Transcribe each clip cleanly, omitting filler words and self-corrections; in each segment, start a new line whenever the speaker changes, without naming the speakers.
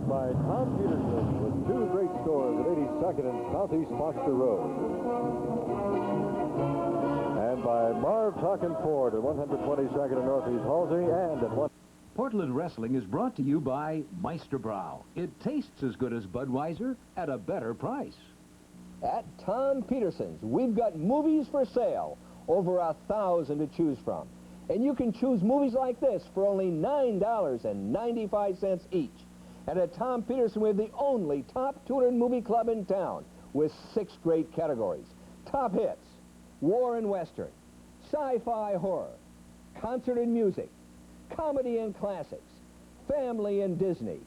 by Tom Peterson with two great stores at 82nd and Southeast Foster Road. And by Marv Talkin' Ford at 122nd and Northeast Halsey and at 1...
Portland Wrestling is brought to you by Meisterbrow. It tastes as good as Budweiser at a better price.
At Tom Peterson's, we've got movies for sale. Over 1,000 to choose from. And you can choose movies like this for only $9.95 each. And at Tom Peterson, we have the only top 200 movie club in town with 6 great categories. Top hits, war and western, sci-fi horror, concert and music, comedy and classics, family and Disney.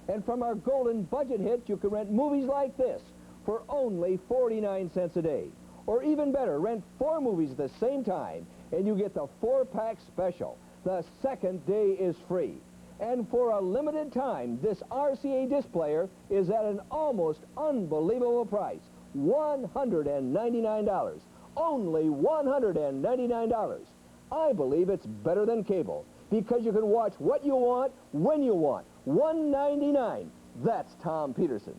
And from our golden budget hit, you can rent movies like this for only 49 cents a day. Or even better, rent 4 movies at the same time, and you get the 4-pack special. The second day is free. And for a limited time, this RCA disc player is at an almost unbelievable price, $199. Only $199. I believe it's better than cable, because you can watch what you want, when you want. $199. That's Tom Peterson's.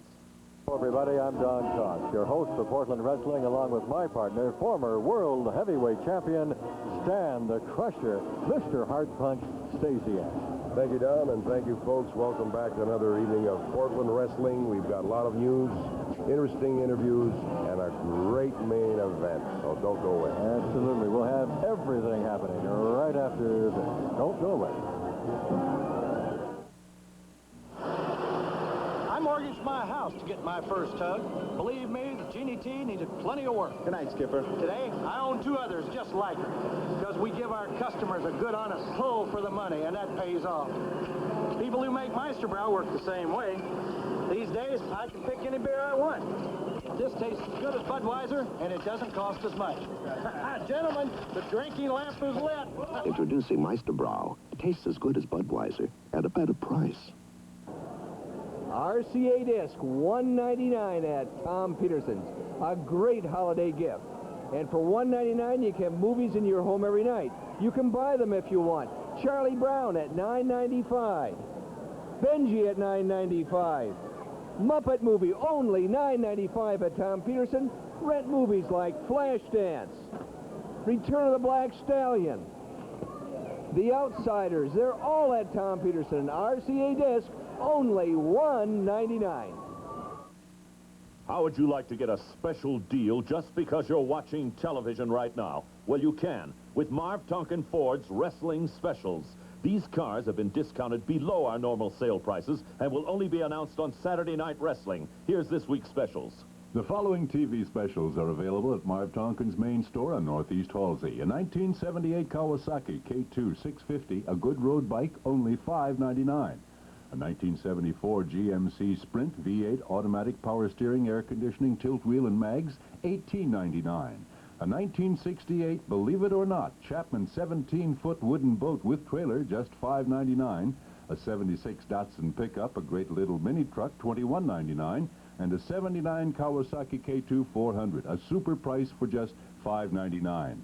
Hello, everybody. I'm Don Cox, your host for Portland Wrestling, along with my partner, former world heavyweight champion, Stan the Crusher, Mr. Hard Punch Stasiak.
Thank you, Don, and thank you, folks. Welcome back to another evening of Portland Wrestling. We've got a lot of news, interesting interviews, and a great main event, so don't go away.
Absolutely. We'll have everything happening right after this. Don't go away.
I mortgaged my house to get my first tug. Believe me, the Genie T needed plenty of work.
Good night, Skipper.
Today, I own 2 others just like her, because we give our customers a good, honest pull for the money, and that pays off. People who make Meisterbrow work the same way. These days, I can pick any beer I want. This tastes as good as Budweiser, and it doesn't cost as much. Gentlemen, the drinking lamp is lit.
Introducing Meisterbrow. Tastes as good as Budweiser at a better price.
RCA disc, $199 at Tom Peterson's. A great holiday gift. And for $199, you can have movies in your home every night. You can buy them if you want. Charlie Brown at $9.95. Benji at $9.95. Muppet Movie, only $9.95 at Tom Peterson. Rent movies like Flashdance, Return of the Black Stallion, The Outsiders. They're all at Tom Peterson. RCA disc, only $199.
How would you like to get a special deal just because you're watching television right now? Well, you can with Marv Tonkin Ford's Wrestling Specials. These cars have been discounted below our normal sale prices and will only be announced on Saturday Night Wrestling. Here's this week's specials.
The following TV specials are available at Marv Tonkin's main store on Northeast Halsey. A 1978 Kawasaki K2 650, a good road bike, only $5.99. A 1974 GMC Sprint V8 automatic power steering, air conditioning, tilt wheel and mags, $18.99. A 1968, believe it or not, Chapman 17-foot wooden boat with trailer, just $5.99. A 76 Datsun pickup, a great little mini truck, $21.99. And a 79 Kawasaki K2 400, a super price for just $5.99.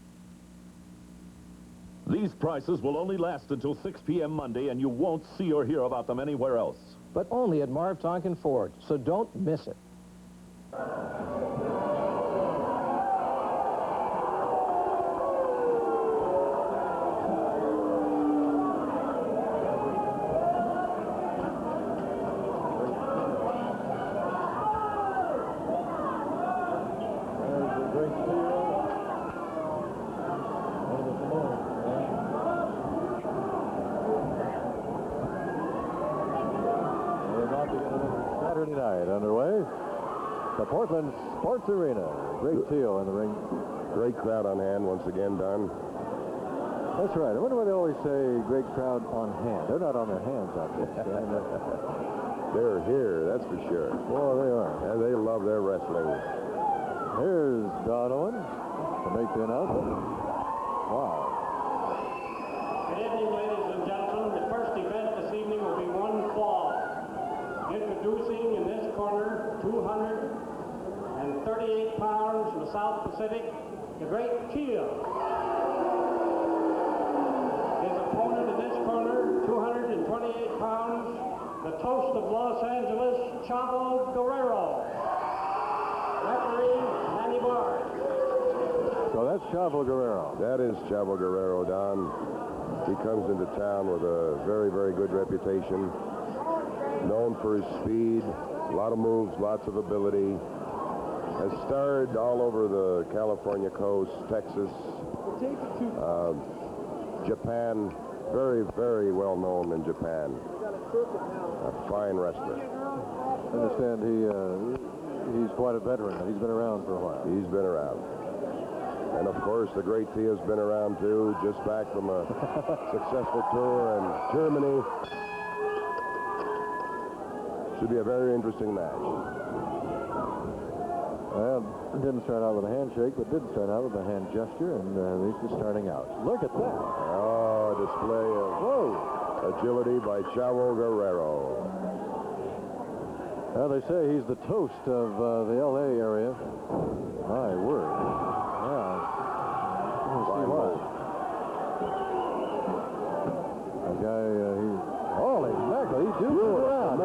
These prices will only last until 6 p.m. Monday, and you won't see or hear about them anywhere else.
But only at Marv Tonkin Ford, so don't miss it.
Saturday night underway. The Portland Sports Arena. Great Teal in the ring.
Great crowd on hand once again, Don.
That's right. I wonder why they always say great crowd on hand. They're not on their hands out there.
They're here, that's for sure.
Boy, they are.
And they love their wrestling.
Here's Don Owen to make the announcement. Wow.
Good evening, ladies and gentlemen. The first event this evening will be one fall. Introducing in this corner, 238 pounds from the South Pacific, the Great Teal. His opponent in this corner, 228 pounds, the toast of Los Angeles, Chavo Guerrero. Referee, Manny Barr.
So that's Chavo Guerrero.
That is Chavo Guerrero, Don. He comes into town with a very, very good reputation. Known for his speed, a lot of moves, lots of ability. Has starred all over the California coast, Texas, Japan. Very, very well known in Japan. A fine wrestler.
I understand he's quite a veteran. He's been around for a while.
He's been around. And of course, the great Tio's been around too, just back from a successful tour in Germany. Should be a very interesting match.
Well, didn't start out with a handshake, but did start out with a hand gesture, and he's just starting out. Look at that.
Oh, a display of agility by Chavo Guerrero.
Well, they say he's the toast of the L.A. area. My word. Yeah. We'll see why. A guy, holy mackerel, he dukes it around.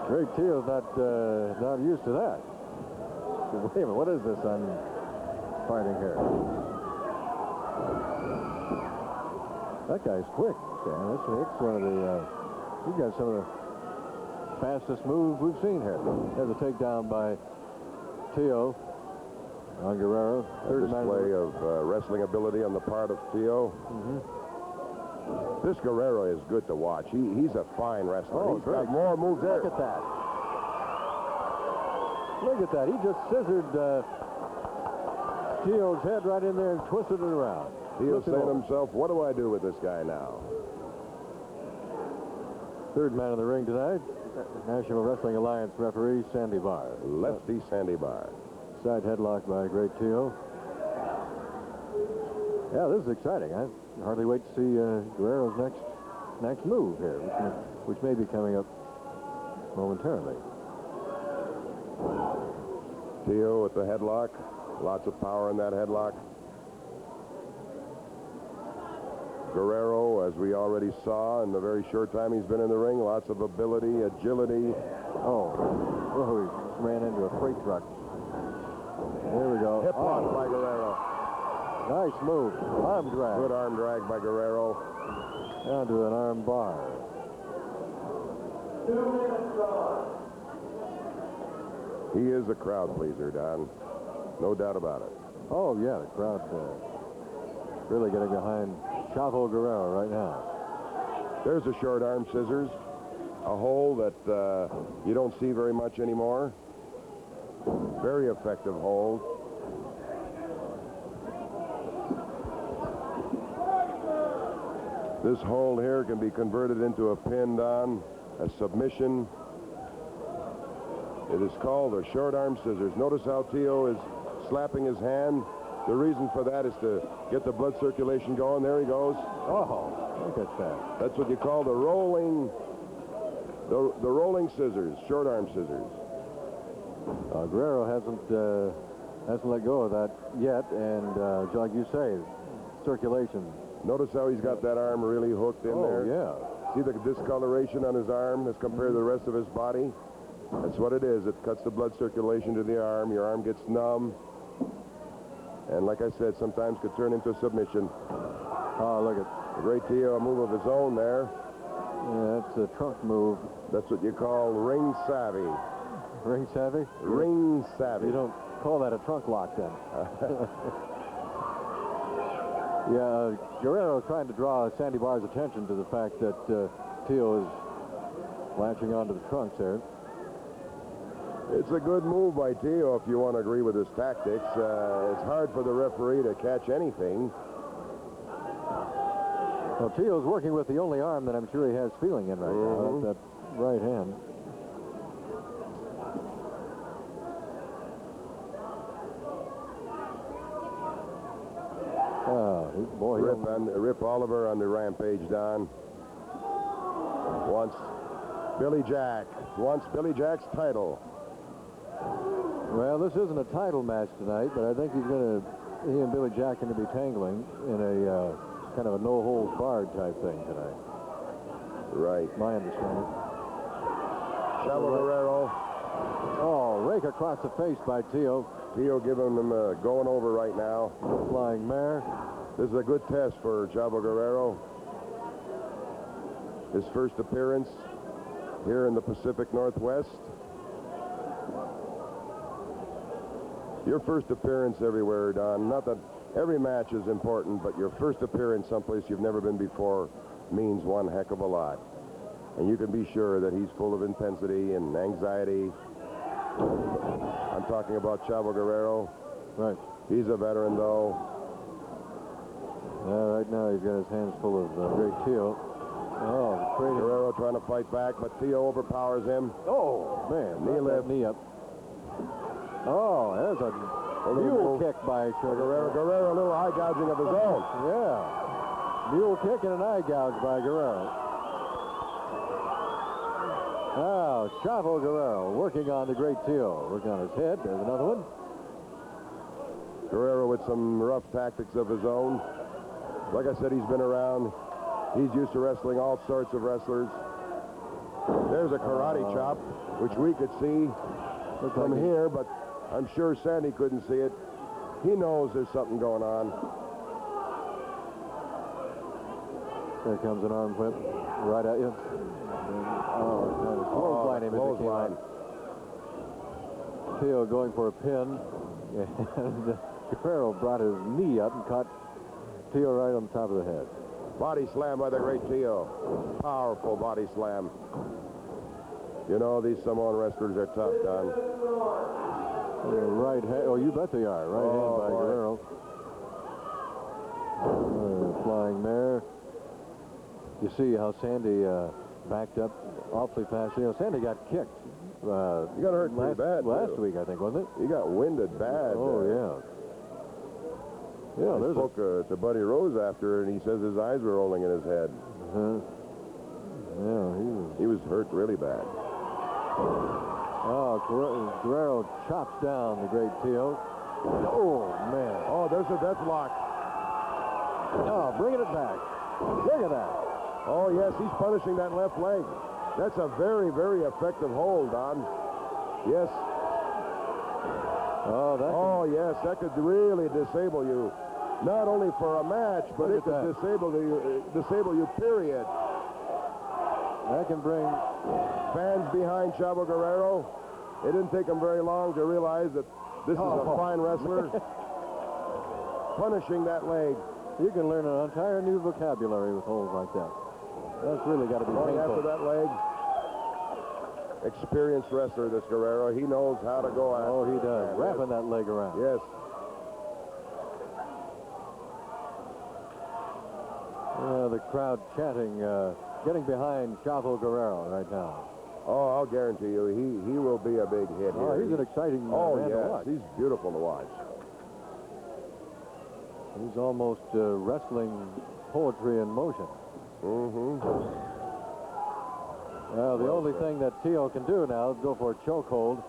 Great Tio's not used to that. Wait a minute, what is this I'm fighting here? That guy's quick, Stan. It's one of the, he's got some of the fastest moves we've seen here. There's a takedown by Tio on Guerrero.
A display of wrestling ability on the part of Tio. This Guerrero is good to watch. He's a fine wrestler.
Oh,
he's got more moves there.
Look at that. Look at that. He just scissored Tio's head right in there and twisted it around.
Tio's saying to himself, what do I do with this guy now?
Third man in the ring tonight, National Wrestling Alliance referee Sandy Barr.
Lefty Sandy Barr.
Side headlock by Great Tio. Yeah, this is exciting. I hardly wait to see Guerrero's next move here, which may be coming up momentarily.
Tio with the headlock. Lots of power in that headlock. Guerrero, as we already saw in the very short time he's been in the ring, lots of ability, agility.
Oh, he ran into a freight truck. There we go.
Hip lock by Guerrero.
Nice move. Arm drag.
Good arm drag by Guerrero.
Down to an arm bar.
2 minutes gone.
He is a crowd pleaser, Don. No doubt about it.
Oh, yeah, the crowd really getting behind Chavo Guerrero right now.
There's a short arm scissors. A hole that you don't see very much anymore. Very effective hold. This hold here can be converted into a pin, Don, a submission. It is called a short arm scissors. Notice how Tio is slapping his hand. The reason for that is to get the blood circulation going. There he goes.
Oh, look at that.
That's what you call the rolling scissors, short arm scissors.
Guerrero hasn't let go of that yet, and like you say, circulation.
Notice how he's got that arm really hooked in there.
Yeah.
See the discoloration on his arm as compared to the rest of his body? That's what it is. It cuts the blood circulation to the arm. Your arm gets numb. And like I said, sometimes could turn into a submission.
Oh, look at
the Great Tio, a move of his own there.
Yeah, that's a trunk move.
That's what you call ring savvy.
Ring savvy?
Ring savvy.
You don't call that a trunk lock then. Yeah, Guerrero is trying to draw Sandy Barr's attention to the fact that Tio is latching onto the trunks there.
It's a good move by Tio if you want to agree with his tactics. It's hard for the referee to catch anything.
Well, Tio's working with the only arm that I'm sure he has feeling in right now. That's that right hand. Boy,
Rip Oliver on the rampage, Don. Wants Billy Jack. Wants Billy Jack's title.
Well, this isn't a title match tonight, but I think he and Billy Jack going to be tangling in a kind of a no-holds-barred type thing tonight.
Right.
My understanding.
Chavo Guerrero.
Oh, rake across the face by Tio.
Tio giving him a going over right now.
Flying mare.
This is a good test for Chavo Guerrero. His first appearance here in the Pacific Northwest. Your first appearance everywhere, Don. Not that every match is important, but your first appearance someplace you've never been before means one heck of a lot. And you can be sure that he's full of intensity and anxiety. I'm talking about Chavo Guerrero.
Right.
He's a veteran, though.
Right now he's got his hands full of great Tio. Oh, great.
Guerrero trying to fight back, but Tio overpowers him.
Oh, man.
Knee lift.
Knee up. Oh, there's a mule kick by
Guerrero. Guerrero, a little eye gouging of his own.
Yeah. Mule kick and an eye gouge by Guerrero. Now, Chavo Guerrero working on the great Tio. Working on his head. There's another one.
Guerrero with some rough tactics of his own. Like I said, he's been around. He's used to wrestling all sorts of wrestlers. There's a karate chop, which we could see from here, but I'm sure Sandy couldn't see it. He knows there's something going on.
There comes an arm whip right at you. Clothesline him as it came out. Tio going for a pin. And Guerrero brought his knee up and caught Tio right on the top of the head.
Body slam by the great Tio. Powerful body slam. You know, these Samoan wrestlers are tough, Don.
Right hand. Oh, you bet they are. Right hand by Guerrero. Flying mare. You see how Sandy backed up awfully fast. You know, Sandy got kicked.
He got hurt pretty bad.
Last week, I think, wasn't it?
He got winded bad.
Oh, yeah. Yeah,
I spoke to Buddy Rose after, and he says his eyes were rolling in his head.
Yeah,
he was hurt really bad.
Oh, Guerrero chops down the great Tio. Oh, man.
Oh, there's a death lock.
Oh, bringing it back. Look at that.
Oh, yes, he's punishing that left leg. That's a very, very effective hold, Don. Yes.
Oh,
yes, that could really disable you. Not only for a match, but it could disable you, period.
That can bring
fans behind Chavo Guerrero. It didn't take him very long to realize that this is a fine wrestler. Punishing that leg.
You can learn an entire new vocabulary with holds like that. That's really got to be
going
painful.
After that leg. Experienced wrestler, this Guerrero. He knows how to go after.
Oh, he does. Wrapping that leg around.
Yes.
The crowd chanting, getting behind Chavo Guerrero right now.
Oh, I'll guarantee you, he will be a big hit here.
Oh, he's an exciting man to watch.
He's beautiful to watch.
He's almost wrestling poetry in motion. The only thing that Tio can do now is go for a chokehold.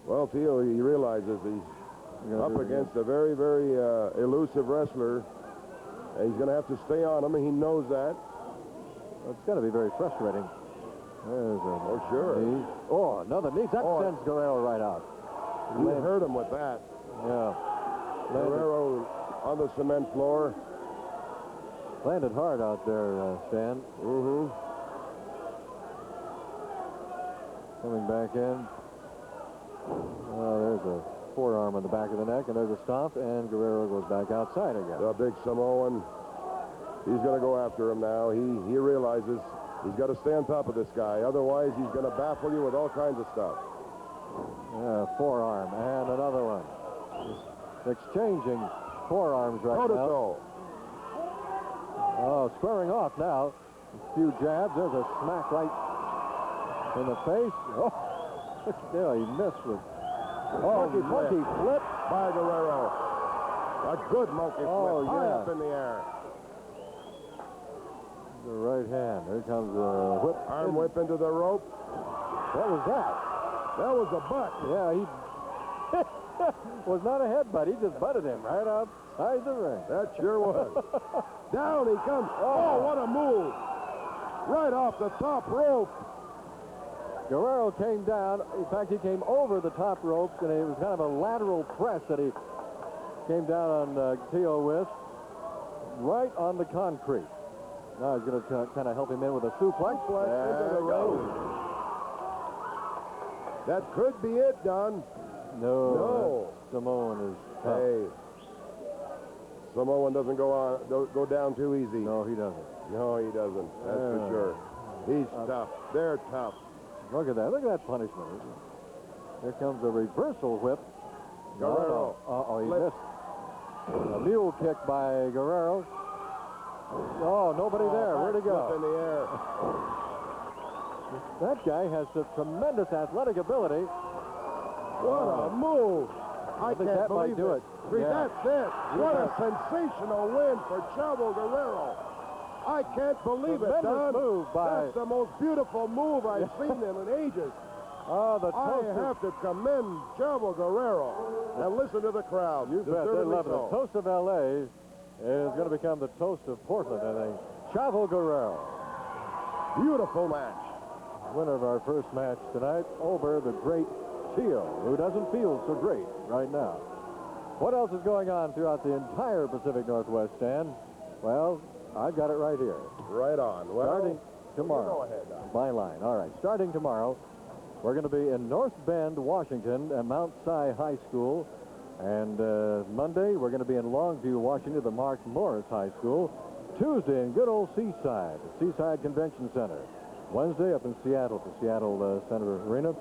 Well, Tio, he realizes he's up against a very, very elusive wrestler. And he's going to have to stay on him, and he knows that.
Well, it's going to be very frustrating. There's a
sure.
knee. Oh, another knee. That sends Guerrero right out.
He hurt him with that.
Yeah.
Guerrero on the cement floor.
Landed hard out there, Stan. Coming back in. Oh, there's a forearm on the back of the neck, and there's a stomp, and Guerrero goes back outside again.
The big Samoan. He's going to go after him now. He realizes he's got to stay on top of this guy. Otherwise, he's going to baffle you with all kinds of stuff.
Forearm, and another one. Exchanging forearms right now.
Toe-to-toe.
Oh, squaring off now. A few jabs. There's a smack right in the face. Oh, still he missed with. Monkey flip
by Guerrero. A good monkey flip high up in the air.
The right hand. Here comes the whip.
Arm whip into the rope.
What was that?
That was a butt.
Yeah, he was not a headbutt. He just butted him right outside the ring.
That sure was. Down he comes. Oh, what a move. Right off the top rope.
Guerrero came down. In fact, he came over the top ropes, and it was kind of a lateral press that he came down on Tio with, right on the concrete. Now he's going to kind of help him in with a suplex.
Into the ring. That could be it, Don.
No. Samoan is tough.
Hey. Samoan doesn't go down too easy.
No, he doesn't.
No, he doesn't. That's for sure. He's tough. They're tough.
Look at that. Look at that punishment. Here comes a reversal whip.
Guerrero.
He missed. A mule kick by Guerrero. Oh, nobody there. Where'd he go?
In the air.
That guy has some tremendous athletic ability.
What a move. I
think
can't
that might
believe
do
it.
it. Yeah.
That's it. What a sensational win for Chavo Guerrero. I can't believe it,
Tremendous
Don.
move by...
That's the most beautiful move I've seen in ages.
Oh, the
I
toast
have to commend Chavo Guerrero. And listen to the crowd.
You bet. They love it.
So.
The toast of L.A. is going to become the toast of Portland, I think. Chavo Guerrero.
Beautiful match.
Winner of our first match tonight over the great Tio, who doesn't feel so great right now. What else is going on throughout the entire Pacific Northwest, Stan? Well, I've got it right here.
Right on. Well,
starting tomorrow.
Go ahead, Don.
My line. All right. Starting tomorrow, we're going to be in North Bend, Washington, at Mount Si High School. And Monday, we're going to be in Longview, Washington, the Mark Morris High School. Tuesday in good old Seaside, the Seaside Convention Center. Wednesday up in Seattle, the Seattle Center Arena.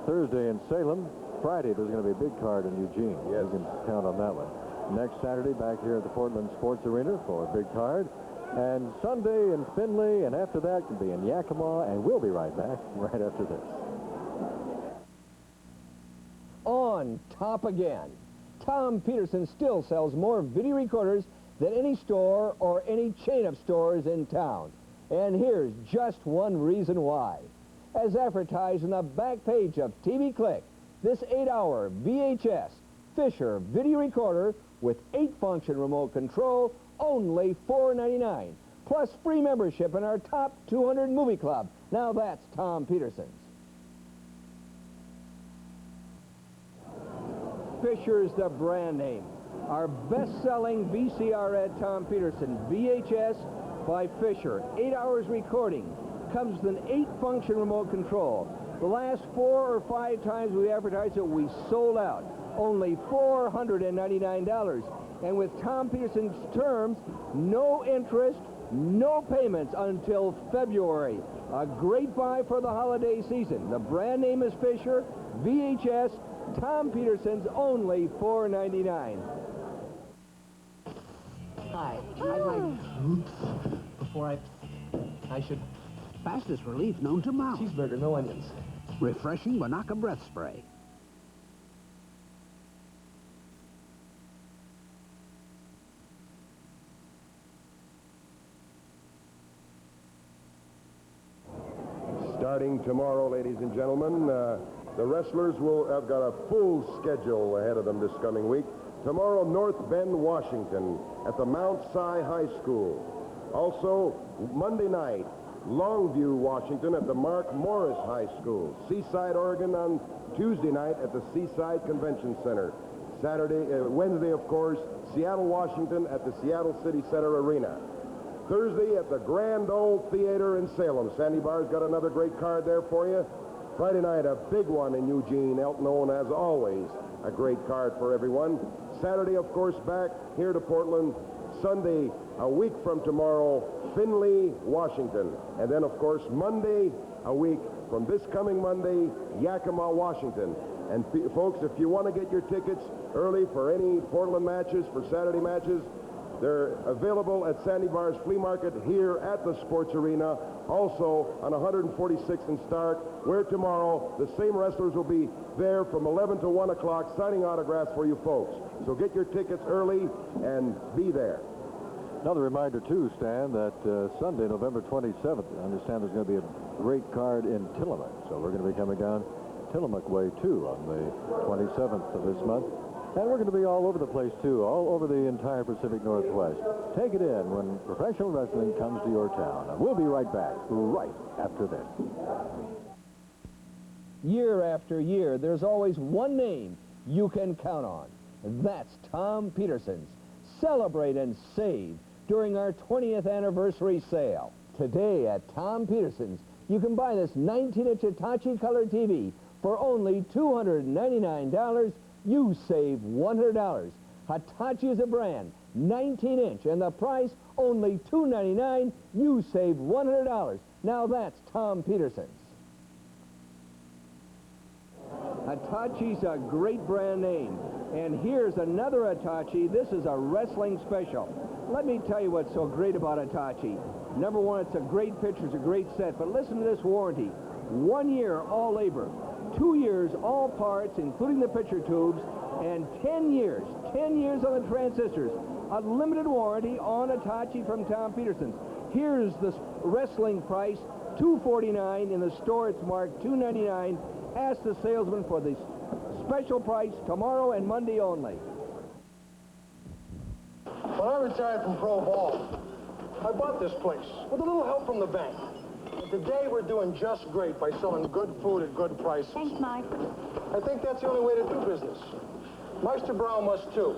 Thursday in Salem. Friday, there's going to be a big card in Eugene.
Yes.
You can count on that one. Next Saturday, back here at the Portland Sports Arena for a big card. And Sunday in Findlay, and after that, can be in Yakima, and we'll be right back right after this.
On top again. Tom Peterson still sells more video recorders than any store or any chain of stores in town. And here's just one reason why. As advertised on the back page of TV Click, this 8-hour VHS Fisher video recorder with 8-function remote control, only $4.99, plus free membership in our top 200 movie club. Now that's Tom Peterson's. Fisher's the brand name. Our best-selling VCR at Tom Peterson, VHS by Fisher. 8 hours recording. Comes with an 8-function remote control. The last 4 or 5 times we advertised it, we sold out. Only $499. And with Tom Peterson's terms, no interest, no payments until February. A great buy for the holiday season. The brand name is Fisher, VHS, Tom Peterson's, only $4.99.
Hi. I'd like... Oops. Before I should...
Fastest relief known to mouth.
Cheeseburger, no onions.
Refreshing Wanaka breath spray.
Starting tomorrow, ladies and gentlemen, the wrestlers have got a full schedule ahead of them this coming week. Tomorrow, North Bend, Washington, at the Mount Si High School. Also, Monday night, Longview, Washington, at the Mark Morris High School. Seaside, Oregon, on Tuesday night at the Seaside Convention Center. Wednesday, of course, Seattle, Washington, at the Seattle City Center Arena. Thursday at the Grand Ole Theater in Salem. Sandy Barr's got another great card there for you. Friday night, a big one in Eugene. Elton Owen, as always, a great card for everyone. Saturday, of course, back here to Portland. Sunday, a week from tomorrow, Findlay, Washington. And then, of course, Monday, a week from this coming Monday, Yakima, Washington. And folks, if you want to get your tickets early for any Portland matches, for Saturday matches, they're available at Sandy Barr's Flea Market here at the Sports Arena. Also on 146th and Stark, where tomorrow the same wrestlers will be there from 11 to 1 o'clock signing autographs for you folks. So get your tickets early and be there.
Another reminder, too, Stan, that Sunday, November 27th, I understand there's going to be a great card in Tillamook. So we're going to be coming down Tillamook Way, too, on the 27th of this month. And we're going to be all over the place, too, all over the entire Pacific Northwest. Take it in when professional wrestling comes to your town. And we'll be right back, right after this.
Year after year, there's always one name you can count on. That's Tom Peterson's Celebrate and Save during our 20th anniversary sale. Today at Tom Peterson's, you can buy this 19-inch Hitachi color TV for only $299. You save $100. Hitachi is a brand, 19-inch, and the price only $299. You save $100. Now that's Tom Peterson's. Hitachi's a great brand name. And here's another Hitachi. This is a wrestling special. Let me tell you what's so great about Hitachi. Number one, it's a great picture, it's a great set, but listen to this warranty. 1 year, all labor. 2 years, all parts, including the picture tubes, and 10 years on the transistors. A limited warranty on Hitachi from Tom Peterson's. Here's the wrestling price, $249. In the store, it's marked $299. Ask the salesman for the special price tomorrow and Monday only.
When I retired from pro ball, I bought this place with a little help from the bank. And today we're doing just great by selling good food at good prices.
Thanks, Mike.
I think that's the only way to do business. Meister Brow must too.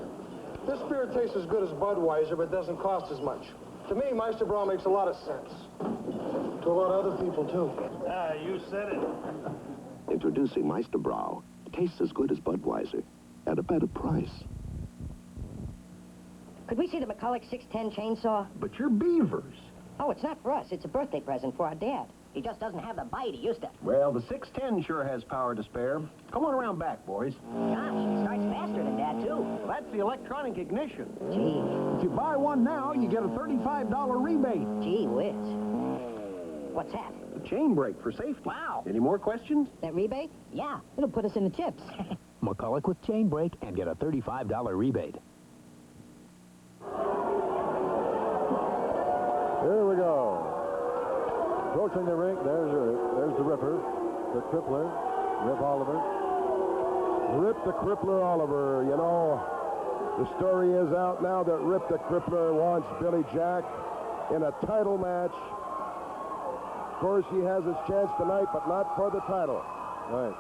This beer tastes as good as Budweiser, but doesn't cost as much. To me, Meister Brow makes a lot of sense. To a lot of other people too.
Ah, you said it.
Introducing Meister Brow. Tastes as good as Budweiser at a better price.
Could we see the McCulloch 610 chainsaw?
But you're beavers.
Oh, it's not for us. It's a birthday present for our dad. He just doesn't have the bite he used to.
Well, the 610 sure has power to spare. Come on around back, boys.
Gosh, it starts faster than that, too.
That's the electronic ignition.
Gee.
If you buy one now, you get a $35 rebate.
Gee whiz. What's that?
The chain brake for safety.
Wow.
Any more questions?
That rebate? Yeah, it'll put us in the tips.
McCulloch with chain brake and get a $35 rebate.
Here we go. Approaching the ring, there's the Ripper, the Crippler, Rip Oliver.
Rip the Crippler Oliver. You know, the story is out now that Rip the Crippler wants Billy Jack in a title match. Of course, he has his chance tonight, but not for the title.
Right.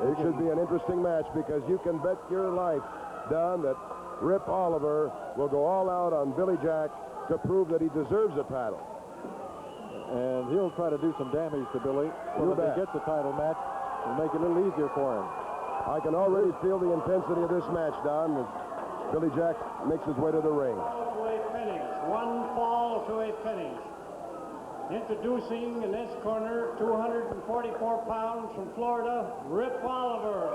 It should be an interesting match because you can bet your life, Don, that Rip Oliver will go all out on Billy Jack to prove that he deserves a title.
And he'll try to do some damage to Billy so that he gets a title match and make it a little easier for him.
I can already feel the intensity of this match, Don, as Billy Jack makes his way to the ring.
To a finish. One fall to a finish. Introducing in this corner, 244 pounds from Florida, Rip Oliver.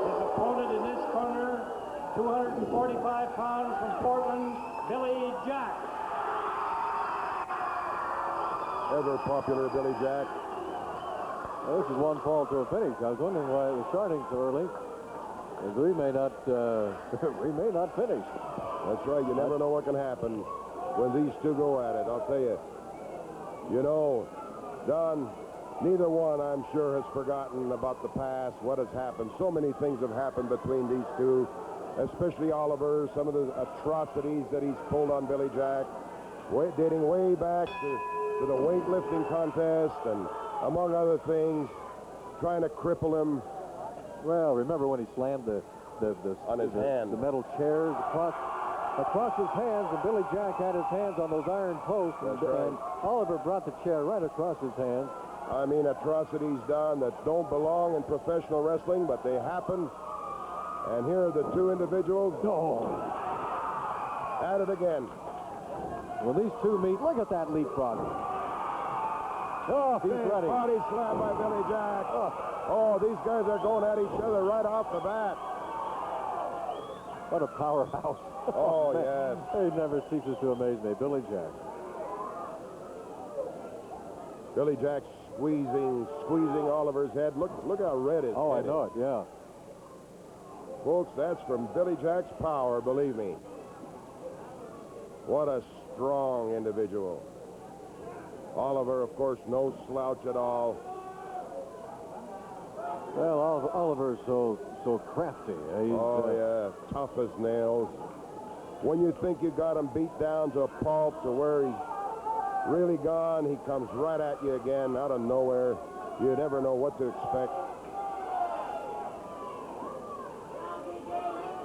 His opponent in this corner, 245 pounds from Portland, Billy Jack.
Ever popular Billy Jack.
Well, this is one fall to a finish. I was wondering why it was starting so early. As we may not finish.
That's right. You never know what can happen when these two go at it. I'll tell you. You know, Don, neither one, I'm sure, has forgotten about the past, what has happened. So many things have happened between these two, especially Oliver, some of the atrocities that he's pulled on Billy Jack, dating way back to the weightlifting contest and, among other things, trying to cripple him.
Well, remember when he slammed the metal chairs across his hands, and Billy Jack had his hands on those iron posts, and Oliver brought the chair right across his hands.
I mean, atrocities done that don't belong in professional wrestling, but they happen. And here are the two individuals. At it again.
When these two meet, look at that leapfrog. Oh, he's ready.
Body slam by Billy Jack. Oh, these guys are going at each other right off the bat.
What a powerhouse.
Oh, yes.
He never ceases to amaze me, Billy Jack.
Billy Jack squeezing Oliver's head. Look how red his head is.
I know it, yeah.
Folks, that's from Billy Jack's power, believe me. What a strong individual. Oliver, of course, no slouch at all.
Well, Oliver's so crafty.
Yeah, tough as nails. When you think you got him beat down to a pulp to where he's really gone, he comes right at you again out of nowhere. You never know what to expect.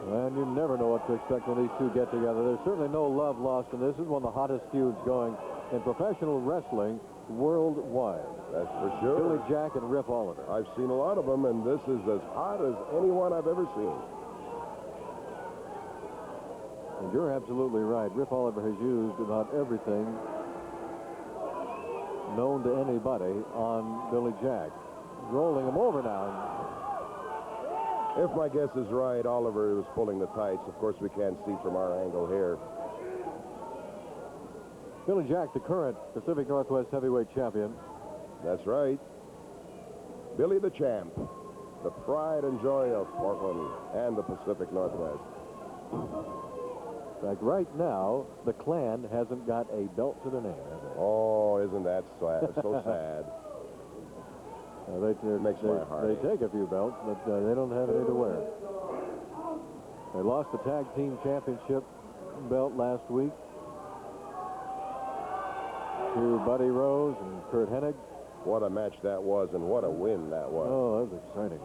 And you never know what to expect when these two get together. There's certainly no love lost in this. This is one of the hottest feuds going in professional wrestling worldwide.
That's for sure.
Billy Jack and Rip Oliver.
I've seen a lot of them, and this is as hot as anyone I've ever seen.
And you're absolutely right. Rip Oliver has used about everything known to anybody on Billy Jack. Rolling him over now.
If my guess is right, Oliver was pulling the tights. Of course, we can't see from our angle here.
Billy Jack, the current Pacific Northwest heavyweight champion.
That's right. Billy the Champ, the pride and joy of Portland and the Pacific Northwest.
In fact, right now, the Clan hasn't got a belt to their name, have they?
Oh, isn't that sad? So sad.
It
makes my heart
They
ache.
take a few belts, but they don't have any to wear. They lost the tag team championship belt last week to Buddy Rose and Curt Hennig.
What a match that was, and what a win that was.
Oh, that was exciting.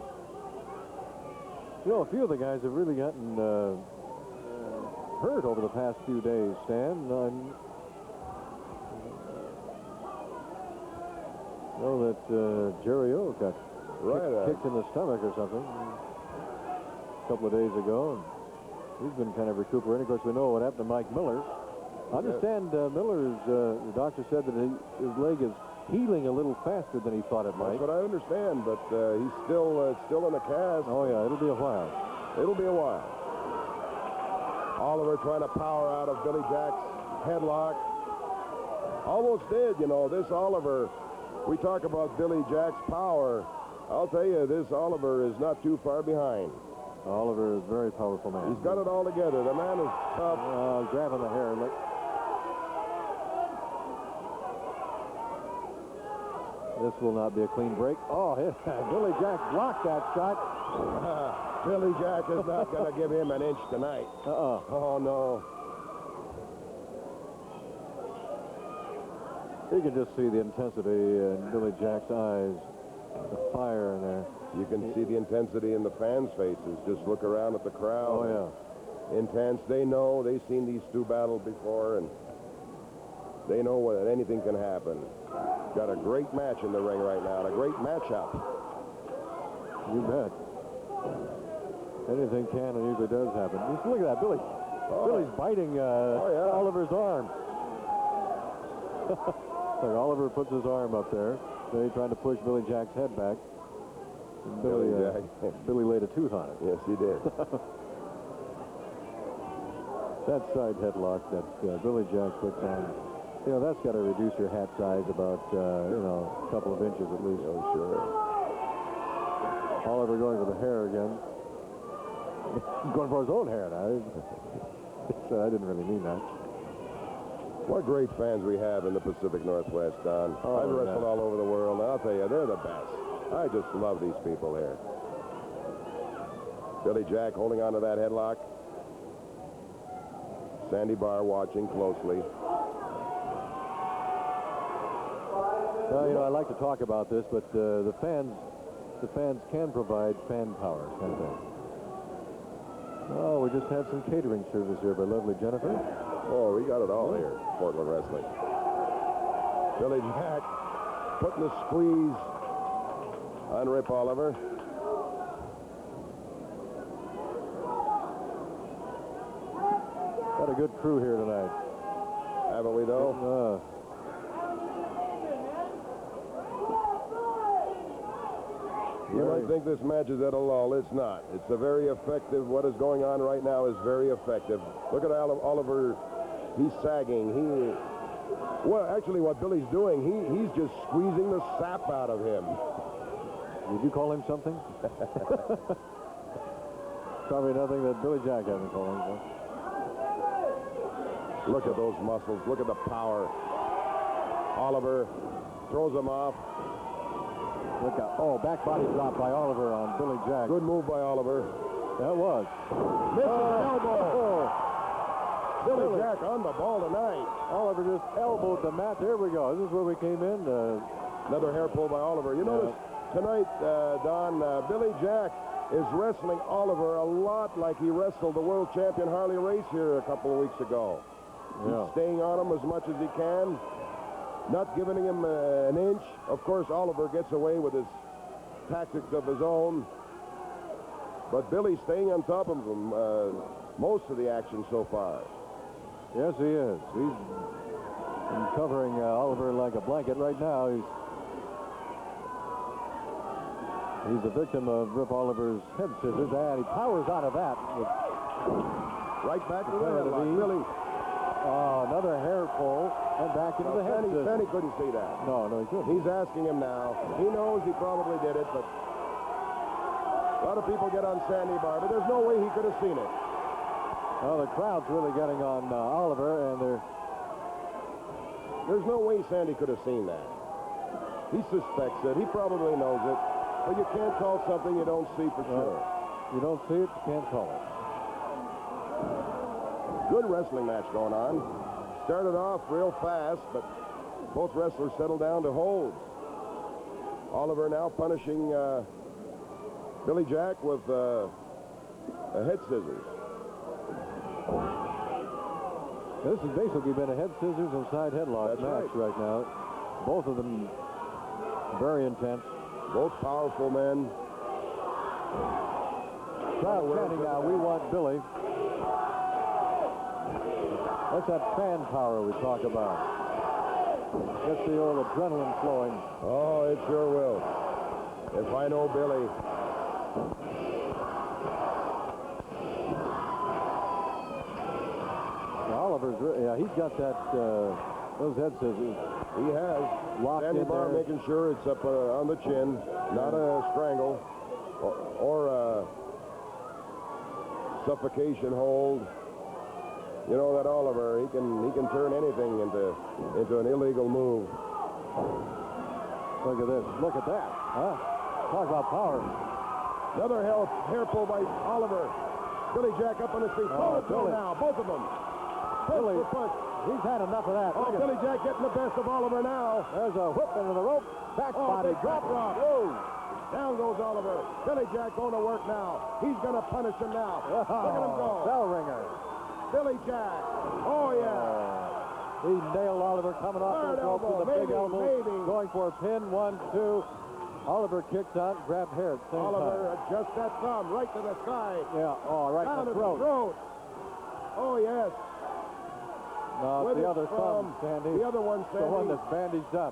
You know, a few of the guys have really gotten hurt over the past few days, Stan. I know that Jerry O got kicked in the stomach or something a couple of days ago. And he's been kind of recuperating. Of course, we know what happened to Mike Miller. I understand Miller's, the doctor said that his leg is healing a little faster than he thought it might.
That's what I understand, but he's still in a cast.
Oh, yeah, it'll be a while.
It'll be a while. Oliver trying to power out of Billy Jack's headlock. Almost did, you know. This Oliver, we talk about Billy Jack's power. I'll tell you, this Oliver is not too far behind.
Oliver is a very powerful man.
He's got it all together. The man is tough.
Grabbing the hair. Look. This will not be a clean break. Oh, Billy Jack blocked that shot.
Billy Jack is not going to give him an inch tonight. Oh, no.
You can just see the intensity in Billy Jack's eyes. The fire in there.
You can see the intensity in the fans' faces. Just look around at the crowd.
Oh, yeah.
Intense. They know. They've seen these two battle before, and they know that anything can happen. Got a great match in the ring right now, and a great matchup.
You bet. Anything can and usually does happen. Just look at that, Billy. Billy's biting Oliver's arm. So Oliver puts his arm up there. They're trying to push Billy Jack's head back. And Billy laid a tooth on it.
Yes, he did.
That side headlock that Billy Jack puts on, you know, that's got to reduce your hat size about, a couple of inches at least.
Oh, sure.
Oliver going for the hair again. Going for his own hair now. I didn't really mean that.
What great fans we have in the Pacific Northwest, Don. I've wrestled all over the world, and I'll tell you, they're the best. I just love these people here. Billy Jack holding on to that headlock. Sandy Barr watching closely.
Well, I like to talk about this, but the fans can provide fan power, can't they? Oh, we just had some catering service here by lovely Jennifer.
Oh, we got it all here, Portland Wrestling. Billy Jack putting the squeeze on Rip Oliver.
Got a good crew here tonight.
Haven't we, though? You might think this match is at a lull. It's not. It's a very effective. What is going on right now is very effective. Look at Oliver. He's sagging. Well, actually, what Billy's doing, he's just squeezing the sap out of him.
Did you call him something? Probably nothing that Billy Jack hasn't called him.
Look at those muscles. Look at the power. Oliver throws him off.
Look out. Oh, back body drop by Oliver on Billy Jack.
Good move by Oliver.
That was.
Misses an elbow. Billy Jack on the ball tonight.
Oliver just elbowed the mat. There we go. This is where we came in.
Another hair pull by Oliver. You notice tonight, Don, Billy Jack is wrestling Oliver a lot like he wrestled the world champion Harley Race here a couple of weeks ago.
Yeah.
He's staying on him as much as he can, not giving him an inch. Of course, Oliver gets away with his tactics of his own, but Billy's staying on top of him most of the action so far.
Yes, he is. He's covering Oliver like a blanket right now. He's a victim of Rip Oliver's head scissors, and he powers out of that.
Right back to the headlock. Billy.
Another hair pull, and back into the head scissors.
Hennig couldn't see that.
No, he couldn't.
He's asking him now. He knows he probably did it, but a lot of people get on Sandy Bar, but there's no way he could have seen it.
Well, the crowd's really getting on Oliver, and
there's no way Sandy could have seen that. He suspects it. He probably knows it. But you can't call something you don't see for sure.
You don't see it, you can't call it.
Good wrestling match going on. Started off real fast, but both wrestlers settled down to holds. Oliver now punishing Billy Jack with a head scissors.
This has basically been a head scissors and side headlock match right now. Both of them very intense.
Both powerful men.
Crowd chanting now, we want Billy. That's that fan power we talk about. Gets the old adrenaline flowing.
Oh, it sure will. If I know Billy.
Oliver's, he's got that, those head scissors.
He has.
Locked
Sandy
in
Bar
there.
making sure it's up on the chin, not a strangle or a suffocation hold. You know that Oliver, he can turn anything into an illegal move.
Look at this. Look at that. Huh? Talk about power.
Another hair pull by Oliver. Billy Jack up on his feet. Billy now, both of them.
Billy,
punch.
He's had enough of that.
Oh, Billy Jack getting the best of Oliver now.
There's a whip into the rope. Back body
drop. Oh. Down goes Oliver. Billy Jack going to work now. He's going to punish him now. Look at him go.
Bell ringer.
Billy Jack. Oh, yeah.
He nailed Oliver coming off the rope with a big elbow. Going for a pin. 1, 2. Oliver kicks out, grabbed hair at the same time.
Oliver adjusts that thumb right to the side.
Yeah, right
down
in the
to
throat.
The throat. Oh, yes.
No, it's the other thumb, Sandy.
The other one, Sandy.
The one that's bandaged up.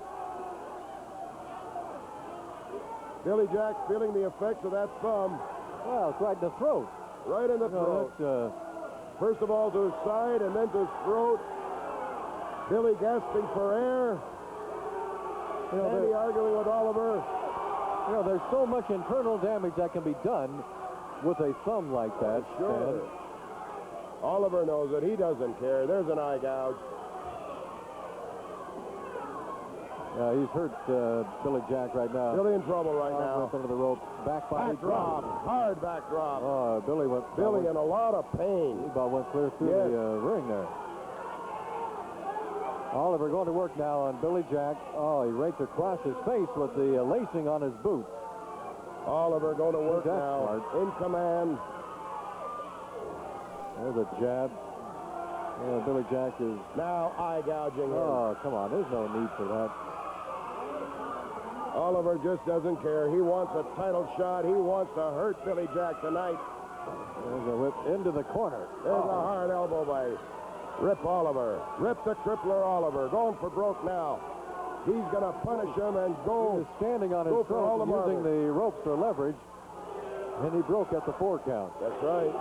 Billy Jack feeling the effects of that thumb.
Well, it's right in the throat.
Right in the throat. First of all to his side and then to his throat. Billy gasping for air. Sandy arguing with Oliver.
You know, there's so much internal damage that can be done with a thumb like that.
Sure. Oliver knows it. He doesn't care. There's an eye gouge.
He's hurt Billy Jack right now.
Billy in trouble right now.
Up under the rope. Back body
drop. Hard back drop.
Oh, Billy
in a lot of pain.
He about went clear through the ring there. Oliver going to work now on Billy Jack. Oh, he raked across his face with the lacing on his boot.
Oliver going to work now.
Smart.
In command.
There's a jab. Billy Jack is...
Now eye gouging him.
Oh, come on. There's no need for that.
Oliver just doesn't care. He wants a title shot. He wants to hurt Billy Jack tonight.
There's a whip into the corner.
There's a hard elbow by Rip Oliver. Rip the Crippler Oliver. Going for broke now. He's going to punish him and go.
He was standing on his throat using the ropes for leverage. And he broke at the 4 count.
That's right.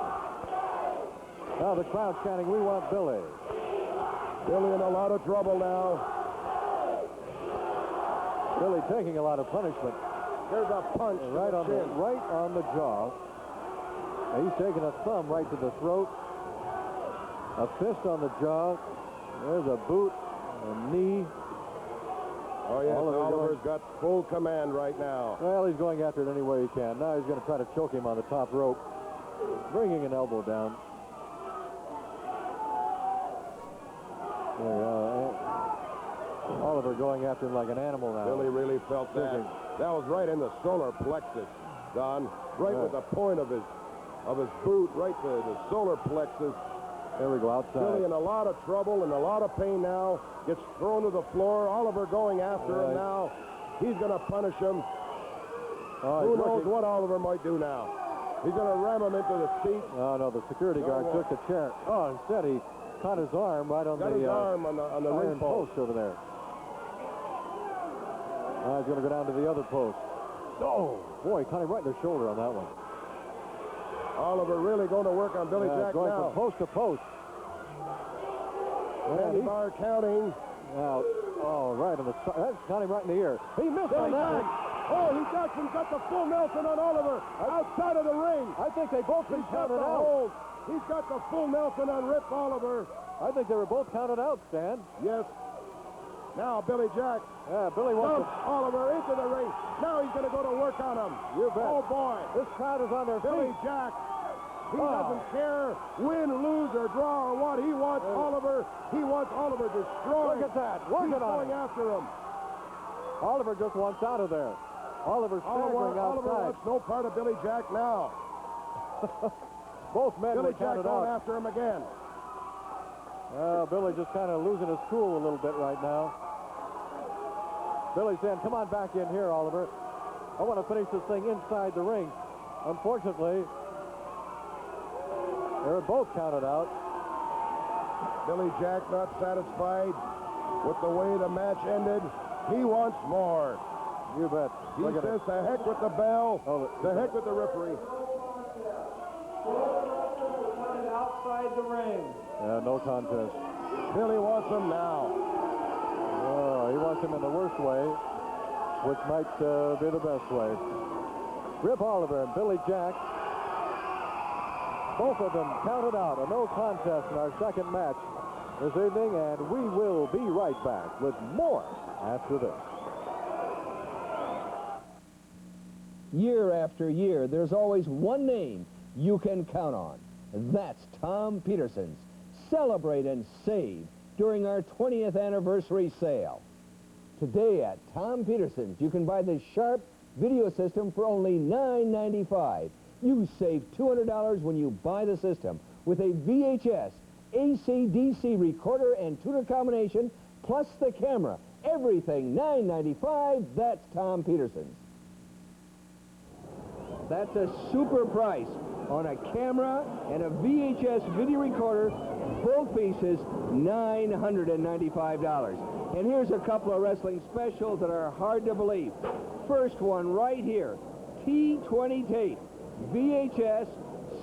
Now the crowd chanting, we want Billy.
Billy in a lot of trouble now.
Billy taking a lot of punishment.
There's a punch
right on the jaw. And he's taking a thumb right to the throat. A fist on the jaw. There's a boot, a knee.
Oh, yes, Oliver's got full command right now.
Well, he's going after it any way he can. Now he's going to try to choke him on the top rope, bringing an elbow down. There you go. Oliver going after him like an animal now.
Billy really felt that. That was right in the solar plexus, Don. Right with the point of his boot, right to the solar plexus.
There we go, outside.
Billy in a lot of trouble and a lot of pain now. Gets thrown to the floor. Oliver going after him now. He's going to punish him. Who knows what Oliver might do now? He's going to ram him into the seat.
Oh, no, the security guard took the chair. Oh, instead he caught his arm right on
his arm on the ring
post over there. He's going to go down to the other post. Oh, boy, caught him right in the shoulder on that one.
Oliver really going to work on Billy Jack
going
now.
from post to post.
Randy Barr counting.
Now, right on the side. That's caught him right in the ear. He missed on that one.
Oh, he got the full Nelson on Oliver outside of the ring.
I think they both been counted out.
He's got the full Nelson on Rip Oliver.
I think they were both counted out, Stan.
Yes. Now Billy Jack.
Yeah, Billy wants
Oliver into the ring. Now he's going to go to work on him.
You bet.
Oh, boy.
This crowd is on their
Billy
feet.
Jack. He doesn't care win, lose, or draw or what. He wants Oliver. He wants Oliver destroyed.
Look at that. Working on
going after him.
Oliver just wants out of there. Oliver's staggering outside.
Oliver wants no part of Billy Jack now.
Both men
Billy
were
Jack
counted
going
out.
after him again.
Billy just kind of losing his cool a little bit right now. Billy's saying, come on back in here, Oliver. I want to finish this thing inside the ring. Unfortunately, they were both counted out.
Billy Jack not satisfied with the way the match ended. He wants more.
You bet.
He says, the heck with the bell. The heck with the referee.
Outside the ring.
Yeah, no contest.
Billy wants him now.
Oh, he wants him in the worst way, which might be the best way. Rip Oliver and Billy Jack, both of them counted out. A no contest in our second match this evening, and we will be right back with more after this.
Year after year, there's always one name you can count on. That's Tom Peterson's Celebrate and Save during our 20th anniversary sale. Today at Tom Peterson's, you can buy this Sharp video system for only $9.95. You save $200 when you buy the system with a VHS, AC-DC recorder and tuner combination, plus the camera. Everything $9.95. That's Tom Peterson's. That's a super price on a camera and a VHS video recorder, both pieces $995. And here's a couple of wrestling specials that are hard to believe. First one right here, T20 tape, VHS,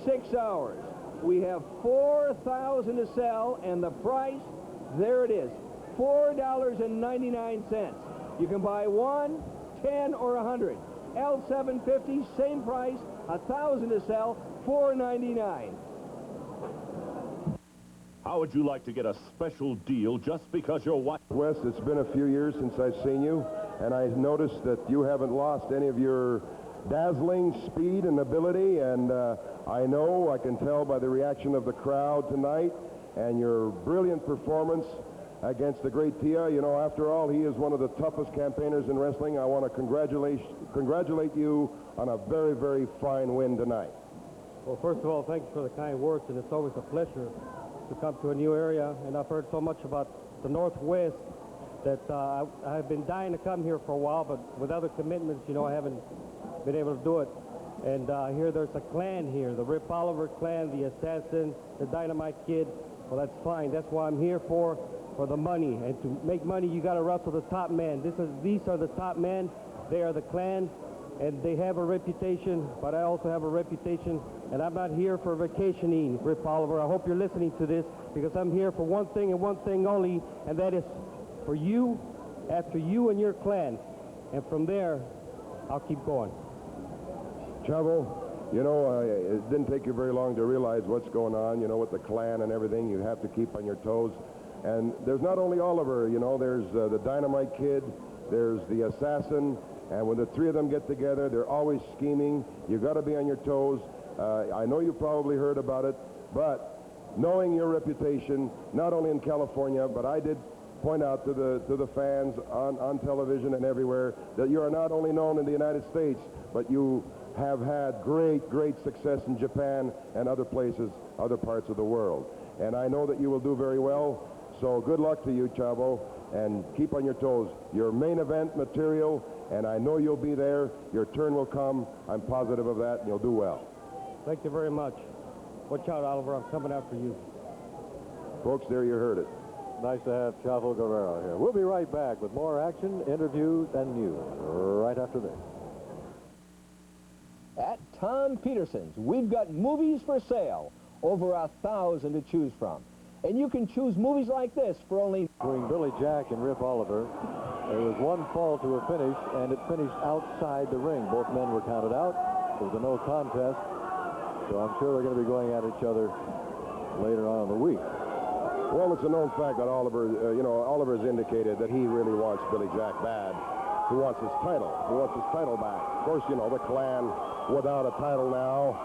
6 hours. We have 4,000 to sell, and the price, there it is, $4.99. You can buy 1, 10, or 100. L750, same price, 1,000 to sell, $4.99.
How would you like to get a special deal just because you're watching?
Wes, it's been a few years since I've seen you, and I noticed that you haven't lost any of your dazzling speed and ability, and I can tell by the reaction of the crowd tonight and your brilliant performance against the great Tia. You know, after all, he is one of the toughest campaigners in wrestling. I want to congratulate you on a very, very fine win tonight.
Well, first of all, thank you for the kind words, and it's always a pleasure to come to a new area. And I've heard so much about the Northwest that I've been dying to come here for a while, but with other commitments, you know, I haven't been able to do it. And I hear there's a clan here, the Rip Oliver clan, the Assassin, the Dynamite Kid. Well, that's fine. That's why I'm here for the money. And to make money, you got to wrestle the top men. These are the top men. They are the clan, and they have a reputation, but I also have a reputation, and I'm not here for vacationing, Rip Oliver. I hope you're listening to this, because I'm here for one thing and one thing only, and that is for you, after you and your clan. And from there, I'll keep going.
Chavo, you know, it didn't take you very long to realize what's going on, you know, with the clan and everything. You have to keep on your toes. And there's not only Oliver, you know, there's the Dynamite Kid, there's the assassin, and when the three of them get together, they're always scheming. You got to be on your toes. I know you've probably heard about it, but knowing your reputation, not only in California, but I did point out to the fans on television and everywhere that you are not only known in the United States, but you have had great success in Japan and other places, other parts of the world. And I know that you will do very well. So good luck to you, Chavo, and keep on your toes. Your main event material, and I know you'll be there. Your turn will come. I'm positive of that, and you'll do well.
Thank you very much. Watch out, Oliver. I'm coming after you.
Folks, there you heard it.
Nice to have Chavo Guerrero here. We'll be right back with more action, interviews, and news right after this.
At Tom Peterson's, we've got movies for sale. Over 1,000 to choose from. And you can choose movies like this for only...
Between Billy Jack and Rip Oliver, there was one fall to a finish, and it finished outside the ring. Both men were counted out. It was a no contest. So I'm sure they're going to be going at each other later on in the week.
Well, it's a known fact that Oliver, Oliver's indicated that he really wants Billy Jack bad. He wants his title. He wants his title back. Of course, you know, the Clan without a title now.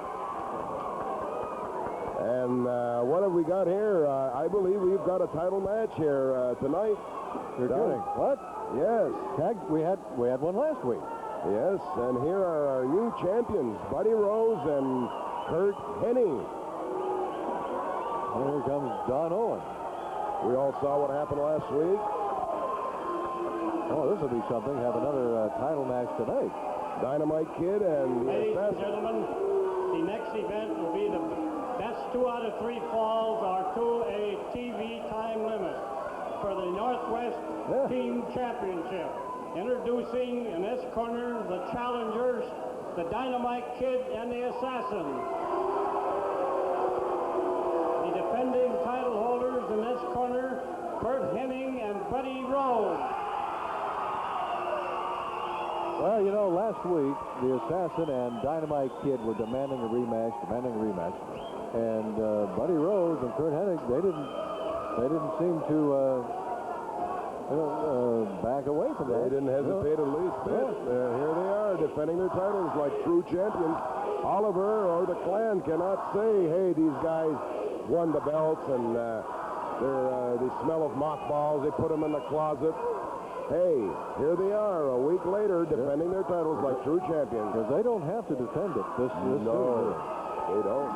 And what have we got here? I believe we've got a title match here tonight.
You're kidding. What?
Yes.
We had one last week.
Yes, and here are our new champions, Buddy Rose and Curt Hennig.
Here comes Don Owen.
We all saw what happened last week.
Oh, this will be something. Have another title match tonight.
Dynamite Kid and the
Ladies and
Assassin.
gentlemen, the next event will be the best 2 out of 3 falls are to a TV time limit for the Northwest Team Championship. Introducing in this corner the challengers, the Dynamite Kid and the Assassin. The defending title holders in this corner, Curt Hennig and Buddy Rose.
Well, you know, last week, the Assassin and Dynamite Kid were demanding a rematch. And Buddy Rose and Curt Hennig, they didn't seem to back away from that.
They didn't hesitate the least bit. Here they are, defending their titles like true champions. Oliver or the Clan cannot say, hey, these guys won the belts and they smell of mothballs. They put them in the closet. Hey, here they are a week later defending their titles like true champions.
Because they don't have to defend it this
No,
soon.
they don't.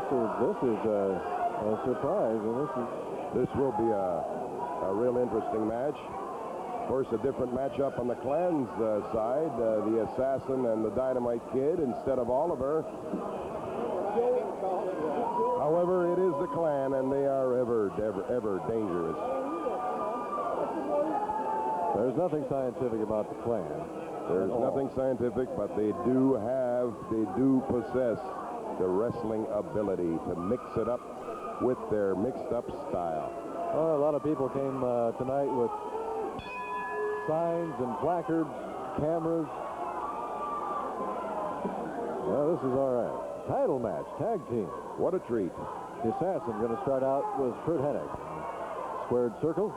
This is a surprise, and
this will be a real interesting match. Of course, a different matchup on the Clan's side, the Assassin and the Dynamite Kid instead of Oliver. However, it is the Clan, and they are ever dangerous.
There's nothing scientific about the Clan.
There's nothing scientific, but they do possess the wrestling ability to mix it up with their mixed-up style.
Well, a lot of people came tonight with signs and placards, cameras. Well, this is all right. Title match, tag team.
What a treat.
The Assassin going to start out with Curt Hennig. Squared circle.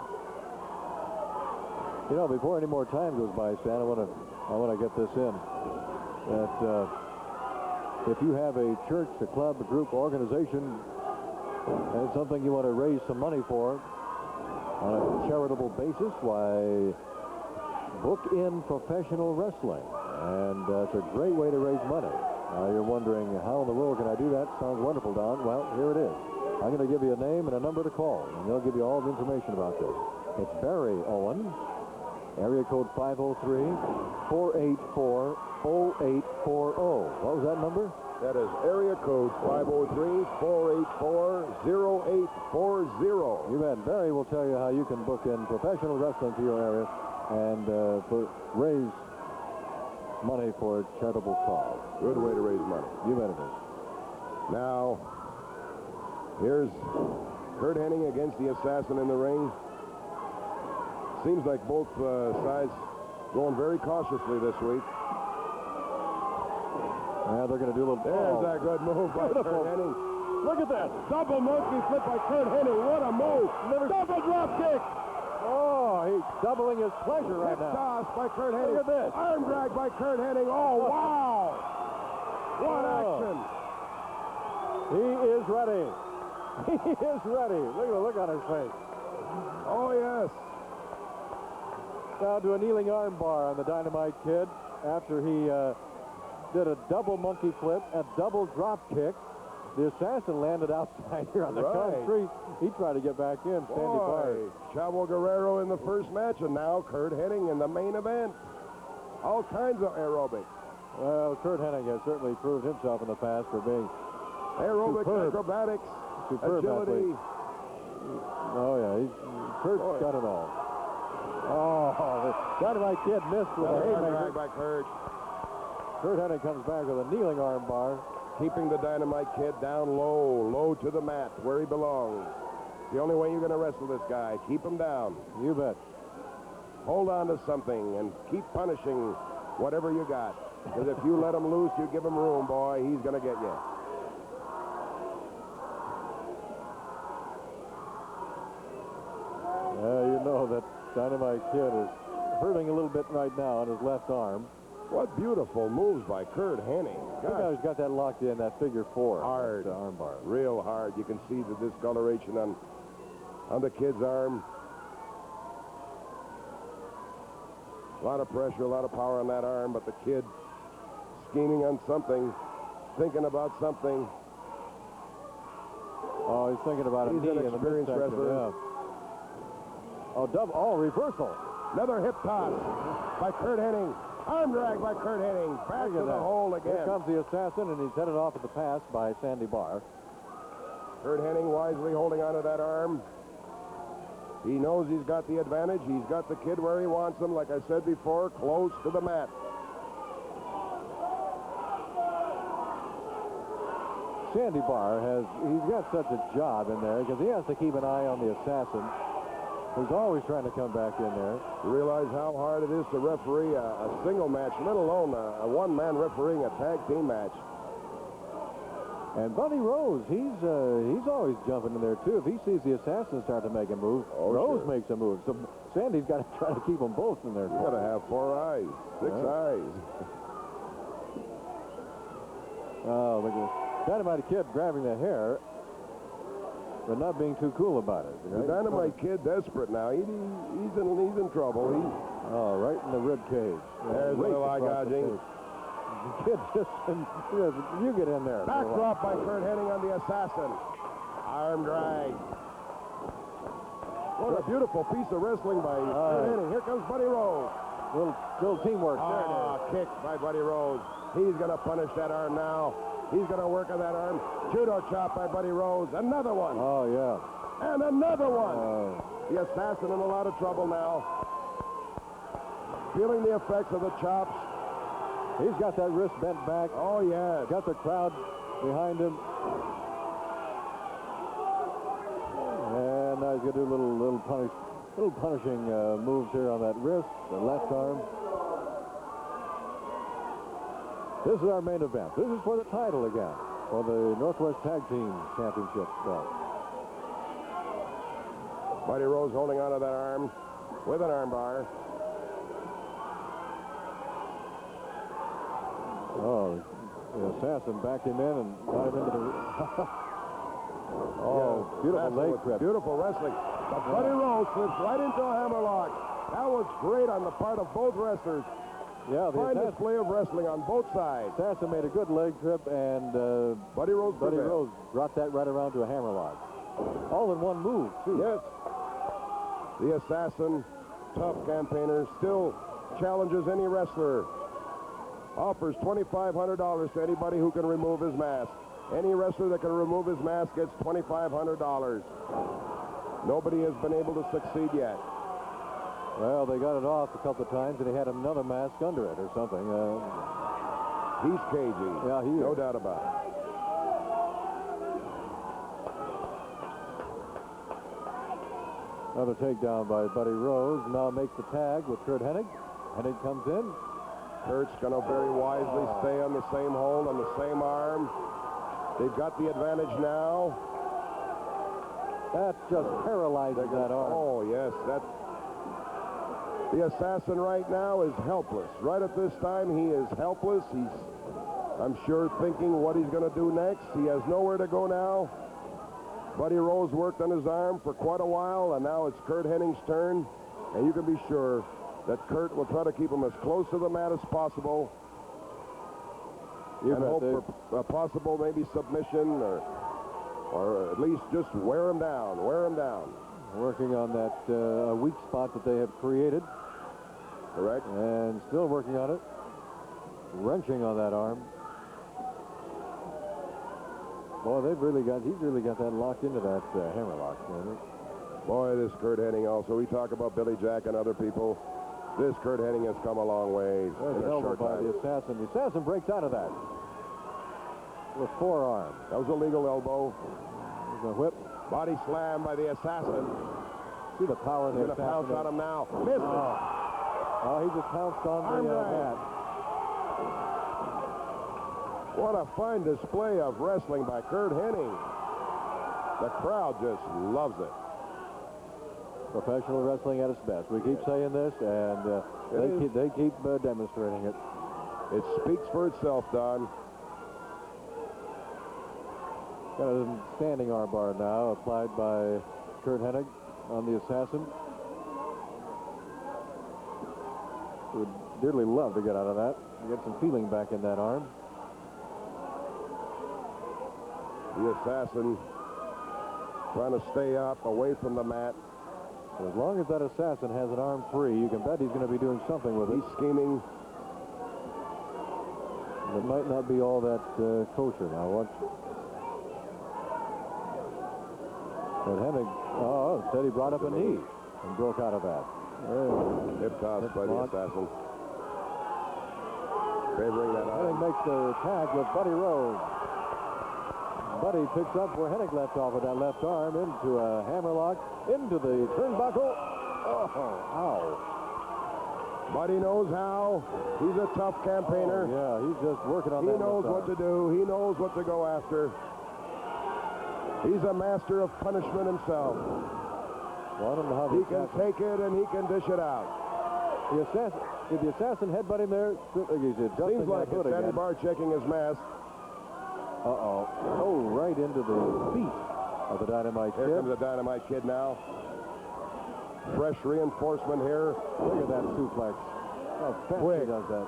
You know, before any more time goes by, Stan, I want to get this in. That if you have a church, a club, a group, organization, and it's something you want to raise some money for on a charitable basis, why, book in professional wrestling. And it's a great way to raise money. You're wondering, how in the world can I do that? Sounds wonderful, Don. Well, here it is. I'm going to give you a name and a number to call, and they'll give you all the information about this. It's Barry Owen, area code 503-484-0840. What was that number?
That is area code 503-484-0840.
You bet. Barry will tell you how you can book in professional wrestling to your area and raise money for a charitable cause.
Good way to raise money.
You bet it is.
Now, here's Curt Hennig against the Assassin in the ring. Seems like both sides going very cautiously this week.
They're going to do a little...
There's that good move by Curt Hennig.
Look at that.
Double monkey flip by Curt Hennig. What a move. Double drop kick.
Oh, he's doubling his pleasure right
Hip
now.
toss by Curt Hennig.
Look at this.
Arm drag by Curt Hennig. Oh, wow. What action.
He is ready. He is ready. Look at the look on his face.
Oh, yes.
Down to a kneeling arm bar on the Dynamite Kid after he did a double monkey flip, a double drop kick. The assassin landed outside here on the concrete. He tried to get back in. Sandy Barr.
Chavo Guerrero in the first match, and now Curt Hennig in the main event. All kinds of aerobics.
Well, Curt Hennig has certainly proved himself in the past for being
Aerobics,
superb.
acrobatics,
Superb
agility.
athlete. Oh, yeah. Curt's got it all. Oh, the Dynamite Kid missed with a haymaker.
By Curt.
Curt Hennig comes back with a kneeling arm bar.
Keeping the Dynamite Kid down low to the mat where he belongs. The only way you're going to wrestle this guy. Keep him down.
You bet.
Hold on to something and keep punishing whatever you got. Because if you let him loose, you give him room, boy, he's going to get you.
You know that Dynamite Kid is hurting a little bit right now on his left arm.
What beautiful moves by Curt Hennig.
Look how he's got that locked in, that figure four.
Hard.
The arm bar.
Real hard. You can see the discoloration on the kid's arm. A lot of pressure, a lot of power on that arm, but the kid scheming on something, thinking about something.
Oh, he's thinking about a
He's
knee
an
in the
experienced
midsection.
wrestler.
Yeah. Oh, reversal.
Another hip toss by Curt Hennig. Arm drag by Curt Hennig. Back to the hole again.
Here comes the assassin, and he's headed off at the pass by Sandy Barr.
Curt Hennig wisely holding onto that arm. He knows he's got the advantage. He's got the kid where he wants him, like I said before, close to the mat.
Sandy Barr he's got such a job in there because he has to keep an eye on the assassin, who's always trying to come back in there.
You realize how hard it is to referee a single match, let alone a one-man refereeing a tag team match.
And Buddy Rose, he's always jumping in there, too. If he sees the assassin start to make a move, Rose makes a move. So Sandy's got to try to keep them both in there.
You got to have 4 eyes, 6 eyes.
Oh, look at Dynamite Kid grabbing the hair, but not being too cool about it.
The Dynamite Kid desperate now. He's in trouble.
Right in the rib cage.
There's a little eye gouging.
The kid just, you get in there.
Backdrop by Curt Hennig on the assassin. Arm drag. What a beautiful piece of wrestling by Curt Hennig. Here comes Buddy Rose.
Little teamwork. There it is.
Kick by Buddy Rose. He's going to punish that arm now. He's going to work on that arm. Judo chop by Buddy Rose. Another one.
Oh, yeah.
And another one. The assassin in a lot of trouble now. Feeling the effects of the chops.
He's got that wrist bent back.
Oh, yeah.
Got the crowd behind him. And now he's going to do little punishing moves here on that wrist, the left arm. This is our main event. This is for the title again, for the Northwest Tag Team Championship belt.
Buddy Rose holding onto that arm with an arm bar.
Oh, the assassin backed him in and got him into the... beautiful leg trip.
Beautiful wrestling. But Buddy Rose slips right into a hammerlock. That was great on the part of both wrestlers.
Yeah, the
fine display of wrestling on both sides.
Assassin made a good leg trip, and
Buddy Rose
brought that right around to a hammerlock. All in one move, too.
Yes. The assassin, tough campaigner, still challenges any wrestler. Offers $2,500 to anybody who can remove his mask. Any wrestler that can remove his mask gets $2,500. Nobody has been able to succeed yet.
Well, they got it off a couple of times, and he had another mask under it or something.
He's cagey.
Yeah, he is.
No doubt about it.
Another takedown by Buddy Rose. Now makes the tag with Curt Hennig. Hennig comes in.
Curt's going to very wisely stay on the same hold, on the same arm. They've got the advantage now.
That just paralyzes that arm.
Oh, yes. The assassin right now is helpless. Right at this time, he is helpless. He's, I'm sure, thinking what he's going to do next. He has nowhere to go now. Buddy Rose worked on his arm for quite a while, and now it's Curt Hennig's turn. And you can be sure that Curt will try to keep him as close to the mat as possible. And hope for a possible maybe submission or at least just wear him down,
Working on that weak spot that they have created.
Correct.
And still working on it. Wrenching on that arm. Boy, he's really got that locked into that hammerlock.
Boy, this Curt Hennig also. We talk about Billy Jack and other people. This Curt Hennig has come a long way in
There's an
a
elbow
short
by
time.
the assassin. The assassin breaks out of that with forearm.
That was a legal elbow.
There's a whip.
Body slam by the assassin.
See the power of the
He's going to
assassin.
pounce on him now. Missed it.
Oh, he just pounced on the mat.
What a fine display of wrestling by Curt Hennig. The crowd just loves it.
Professional wrestling at its best. We keep saying this, and they keep demonstrating it.
It speaks for itself, Don.
Got a standing armbar now applied by Curt Hennig on the assassin. Would dearly love to get out of that. Get some feeling back in that arm.
The assassin trying to stay up, away from the mat.
As long as that assassin has an arm free, you can bet he's going to be doing something with it.
He's scheming.
It might not be all that kosher now. Watch. But Hennig, instead he brought up a knee and broke out of that.
Hip toss by the assassin. Favoring that arm.
Hennig makes the tag with Buddy Rose. Buddy picks up where Hennig left off with that left arm into a hammerlock, into the turnbuckle. Oh, ow.
Buddy knows how. He's a tough campaigner.
Yeah, he's just working on that.
He knows what to do. He knows what to go after. He's a master of punishment himself.
Well, I don't know how
he can take it and he can dish it out.
Did the assassin headbutt him there?
Seems like it's Sandy Barr checking his mask.
Uh-oh. Oh, right into the feet of the Dynamite Kid.
Here comes the Dynamite Kid now. Fresh reinforcement here.
Look at that suplex. How fast he does that.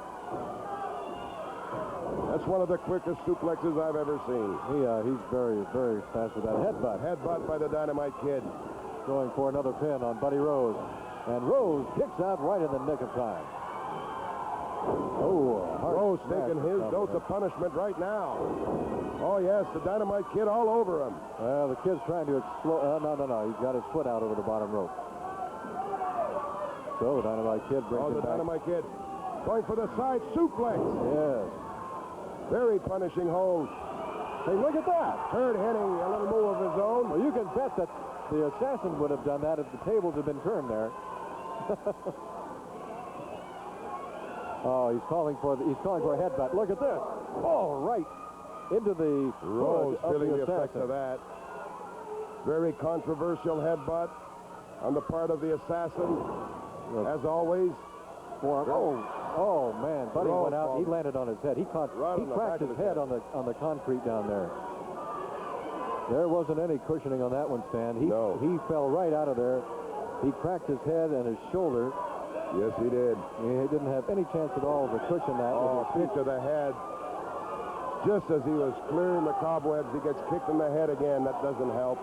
That's one of the quickest suplexes I've ever seen.
He's very, very fast with that headbutt.
Headbutt by the Dynamite Kid.
Going for another pin on Buddy Rose. And Rose kicks out right in the nick of time. Oh,
Rose taking his dose of punishment right now. Oh, yes, the Dynamite Kid all over him.
Well, the kid's trying to explode. No. He's got his foot out over the bottom rope. So the Dynamite Kid brings him
the
back.
Dynamite Kid going for the side suplex.
Yes.
Very punishing hold.
Hey, look at that.
Curt Hennig, a little move of his own.
Well, you can bet that the assassin would have done that if the tables had been turned there. Oh, he's calling for a headbutt. Look at this. Oh, right into the
Rose
foot of
feeling the
the
effects of that. Very controversial headbutt on the part of the assassin. As always.
Oh man, Buddy went out. He landed on his head. He cracked his head on the concrete down there. There wasn't any cushioning on that one, Stan. He fell right out of there. He cracked his head and his shoulder.
Yes, he did.
He didn't have any chance at all to cushion that.
Oh, kick to the head. Just as he was clearing the cobwebs, he gets kicked in the head again. That doesn't help.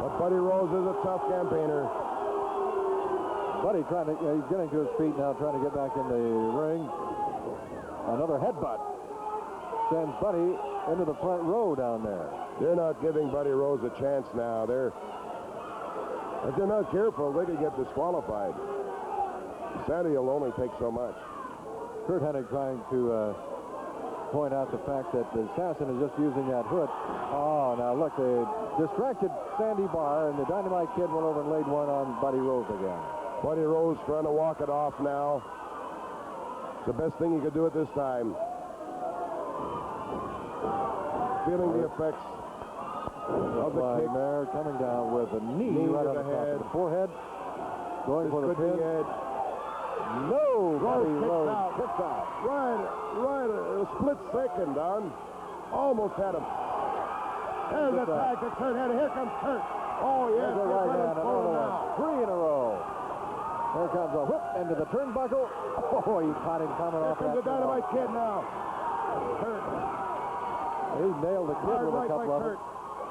But Buddy Rose is a tough campaigner.
Buddy he's getting to his feet now, trying to get back in the ring. Another headbutt sends Buddy into the front row down there.
They're not giving Buddy Rose a chance now. If they're not careful, they could get disqualified. Sandy will only take so much.
Curt Hennig trying to point out the fact that the assassin is just using that hook. Oh, now look, they distracted Sandy Barr, and the Dynamite Kid went over and laid one on Buddy Rose again.
Buddy Rose trying to walk it off now. It's the best thing he could do at this time. feeling the effects of the kick.
Mayer coming down with a knee right on the top of the forehead. Going for the pin. No! Buddy Rose kicks out.
Right, a split second, Don. Almost had him. There's a tag to Curt Hennig. Here comes Curt. Oh, yes.
There's a right hand, another one. 3 in a row. Here comes a whip into the turnbuckle. Oh, he caught him coming off that.
Here comes the Dynamite Kid now. Curt.
He nailed the kid with a couple of them.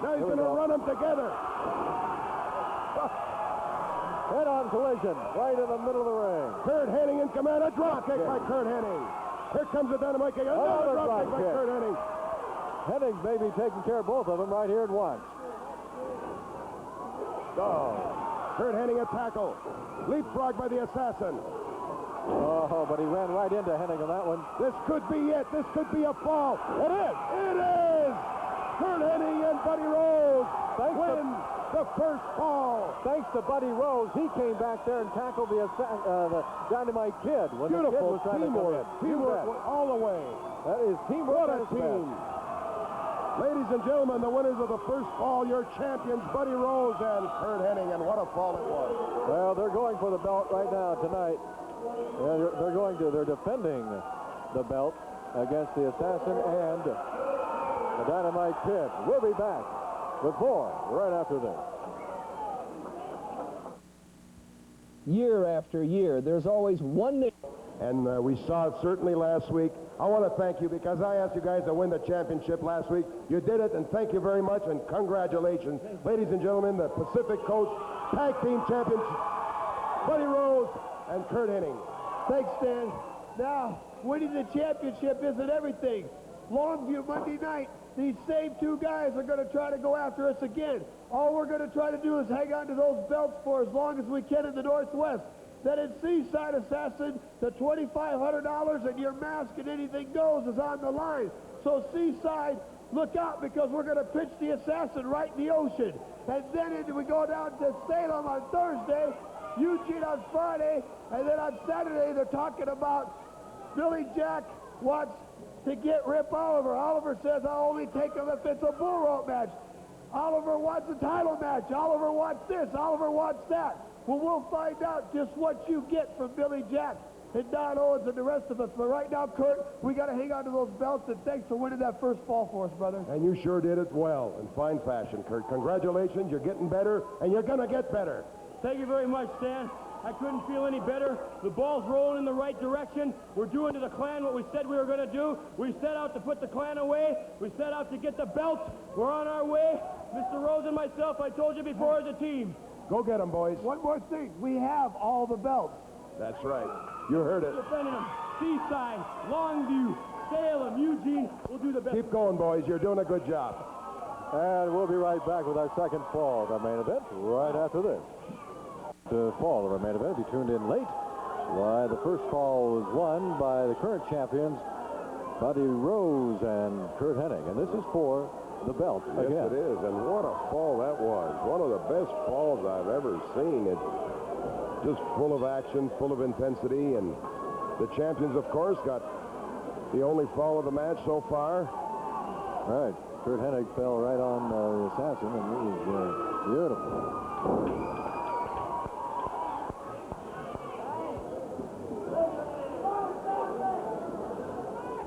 Now he's going to run them together.
Head-on collision right in the middle of the ring.
Curt Hennig in command. A drop kick by Curt Hennig. Here comes the Dynamite Kick. Another drop kick by Curt Hennig.
Hennig may be taking care of both of them right here at once.
Oh, Curt Hennig a tackle. Leapfrog by the Assassin.
Oh, but he ran right into Hennig on that one.
This could be it. This could be a fall. It is. It is. Curt Hennig and Buddy Rose win the first fall.
Thanks to Buddy Rose, he came back there and tackled the Dynamite Kid when the kid was trying to come in.
Teamwork all the way.
That is teamwork.
What a team. Ladies and gentlemen, the winners of the first fall, your champions, Buddy Rose and Curt Hennig, and what a fall it was.
Well, they're going for the belt right now tonight. They're defending the belt against the Assassin and the Dynamite Kid. We'll be back with more right after this.
Year after year, there's always one name.
And we saw it certainly last week. I want to thank you because I asked you guys to win the championship last week. You did it, and thank you very much, and congratulations. Ladies and gentlemen, the Pacific Coast Tag Team Champions, Buddy Rose and Curt Hennig.
Thanks, Stan. Now, winning the championship isn't everything. Longview Monday night, these same two guys are going to try to go after us again. All we're going to try to do is hang on to those belts for as long as we can in the Northwest. Then in Seaside Assassin, the $2,500 and your mask and anything goes is on the line. So Seaside, look out because we're going to pitch the Assassin right in the ocean. And then we go down to Salem on Thursday, Eugene on Friday, and then on Saturday they're talking about Billy Jack wants to get Rip Oliver. Oliver says, I'll only take him if it's a bull rope match. Oliver wants a title match. Oliver wants this. Oliver wants that. Well, we'll find out just what you get from Billy Jack and Don Owens and the rest of us. But right now, Curt, we got to hang on to those belts, and thanks for winning that first fall for us, brother.
And you sure did it well, in fine fashion, Curt. Congratulations, you're getting better, and you're going to get better.
Thank you very much, Stan. I couldn't feel any better. The ball's rolling in the right direction. We're doing to the Clan what we said we were going to do. We set out to put the Clan away. We set out to get the belts. We're on our way. Mr. Rose and myself, I told you before, as a team.
Go get them, boys.
One more thing. We have all the belts.
That's right. You heard it.
Defending them. Seaside, Longview, Salem, Eugene. We'll do the best.
Keep going, boys. You're doing a good job.
And we'll be right back with our second fall of our main event right after this. The fall of our main event, if you tuned in late, why the first fall was won by the current champions, Buddy Rose and Curt Hennig. And this is for the belt again.
Yes, it is, and what a fall that was. One of the best falls I've ever seen. It's just full of action, full of intensity, and the champions, of course, got the only fall of the match so far.
Right. Curt Hennig fell right on the Assassin, and it was beautiful.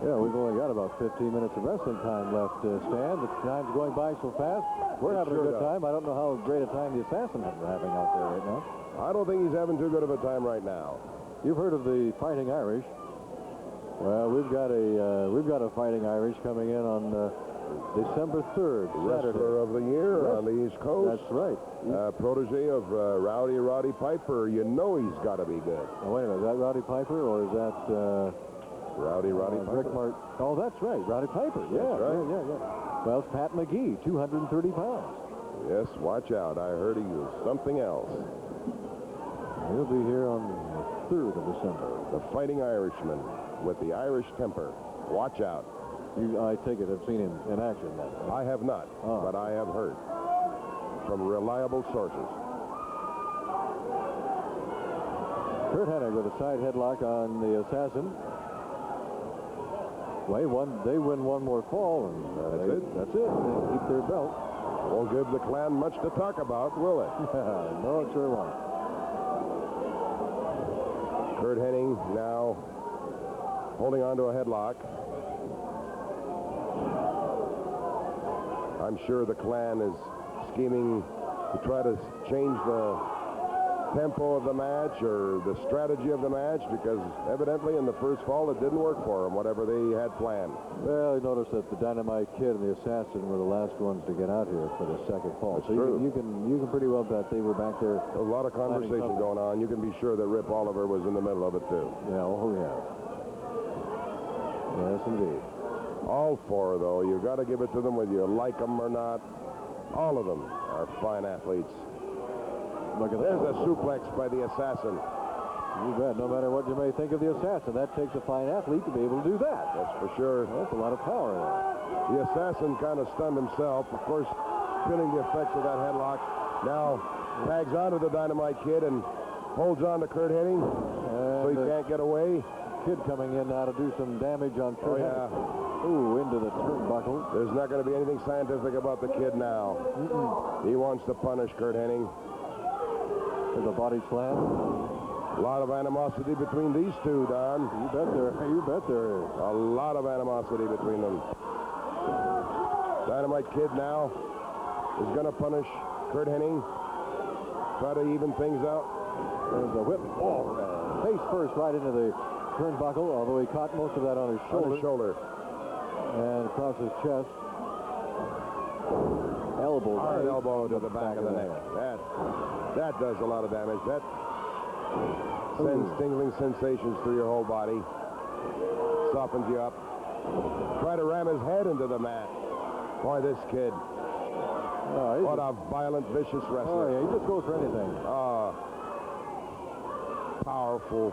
Yeah, we've only got about 15 minutes of wrestling time left, Stan. The time's going by so fast. We're having a good time. I don't know how great a time the Assassin is having out there right now.
I don't think he's having too good of a time right now.
You've heard of the Fighting Irish. Well, we've got a Fighting Irish coming in on December 3rd, Saturday.
Wrestler of the year on the East Coast.
That's right.
Protege of Roddy Piper. You know he's got to be good.
Oh, wait a minute. Is that Roddy Piper or is that...
Roddy Piper.
Oh, that's right. Roddy Piper. Yeah,
that's right.
Yeah. Well, it's Pat McGee, 230 pounds.
Yes, watch out. I heard he was something else.
He'll be here on the 3rd of December.
The Fighting Irishman with the Irish temper. Watch out.
I take it have seen him in action then.
I have not, but I have heard from reliable sources. Curt
Hennig with a side headlock on the Assassin. Well, they win one more fall, and that's it. They keep their belt.
Won't give the Clan much to talk about, will it?
No, it sure won't.
Curt Hennig now holding on to a headlock. I'm sure the Clan is scheming to try to change the tempo of the match or the strategy of the match, because evidently in the first fall it didn't work for them, whatever they had planned.
Well, you notice that the Dynamite Kid and the Assassin were the last ones to get out here for the second fall.
That's
so
true.
You can pretty well bet they were back there.
A lot of conversation going on. You can be sure that Rip Oliver was in the middle of it too.
Yeah, oh yeah. Yes, indeed.
All four, though, you got to give it to them whether you like them or not. All of them are fine athletes.
Look at
There's a suplex by the Assassin.
You bet. No matter what you may think of the Assassin, that takes a fine athlete to be able to do that.
That's for sure.
That's a lot of power there.
The Assassin kind of stunned himself. Of course, feeling the effects of that headlock. Now tags onto the Dynamite Kid and holds on to Curt Hennig, so he can't get away.
Kid coming in now to do some damage on Curt Hennig. Ooh, into the turnbuckle.
There's not going to be anything scientific about the Kid now. He wants to punish Curt Hennig.
There's a body slam.
A lot of animosity between these two, Don.
You bet there is.
A lot of animosity between them. Dynamite Kid now is going to punish Curt Hennig. Try to even things out.
There's a whip. Oh, face first right into the turnbuckle, although he caught most of that on his shoulder.
On his shoulder.
And across his chest. Elbow.
Hard elbow to the back of the neck. That does a lot of damage. That sends tingling sensations through your whole body. Softens you up. Try to ram his head into the mat. Boy, this kid. What a violent, vicious wrestler.
Oh, yeah, he just goes for anything.
Powerful.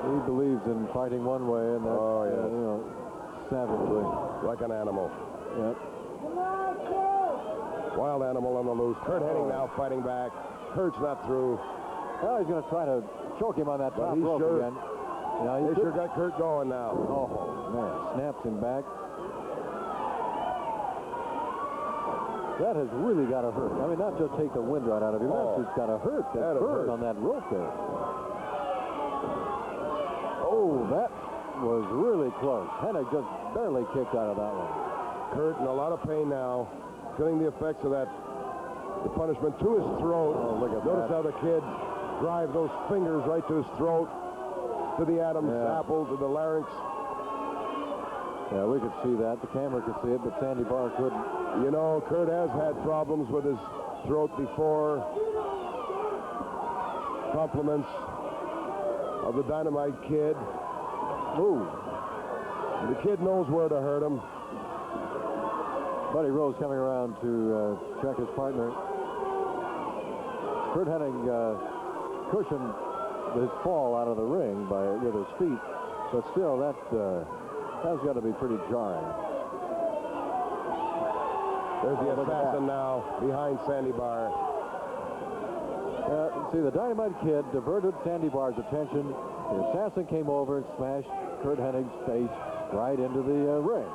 He believes in fighting one way and that, savagely.
Like an animal.
Yep.
Wild animal on the loose. Curt Hennig now fighting back. Curt's not through.
Well, he's going to try to choke him on that top rope again. Yeah,
he sure got Curt going now.
Oh, man. Snaps him back. That has really got to hurt. I mean, not just take the wind right out of him. That's got to hurt. That burn on that rope there. Oh, that was really close. Hennig just barely kicked out of that one.
Curt in a lot of pain now. Feeling the effects of that. The punishment to his throat.
Oh, look at
Notice how the kid drive those fingers right to his throat, to the Adam's apple, to the larynx.
Yeah, we could see that. The camera could see it, but Sandy Barr couldn't.
You know, Curt has had problems with his throat before. Compliments of the Dynamite Kid.
Ooh.
The kid knows where to hurt him.
Buddy Rose coming around to check his partner. Curt Hennig cushioned his fall out of the ring with his feet, but still, that's got to be pretty jarring.
There's the Assassin now behind Sandy Barr.
See, the Dynamite Kid diverted Sandy Barr's attention. The Assassin came over and smashed Curt Hennig's face right into the ring.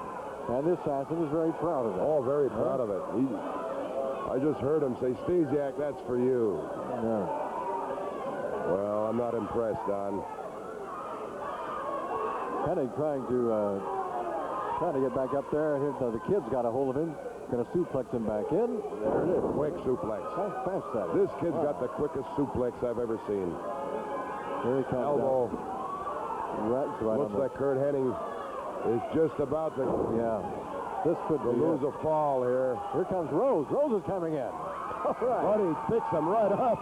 And the Assassin is very proud of it.
Oh, very proud of it. I just heard him say, Stasiak, that's for you.
Yeah.
Well, I'm not impressed, Don.
Hennig trying to get back up there. The kid's got a hold of him. Going to suplex him back in. There it is.
Quick suplex.
How fast that is.
This kid's got the quickest suplex I've ever seen.
Here he comes.
Elbow.
Right
Looks like Curt Hennig is just about to
this could
lose a fall here.
Here comes Rose. Rose is coming in. All right.
Buddy picks him right up.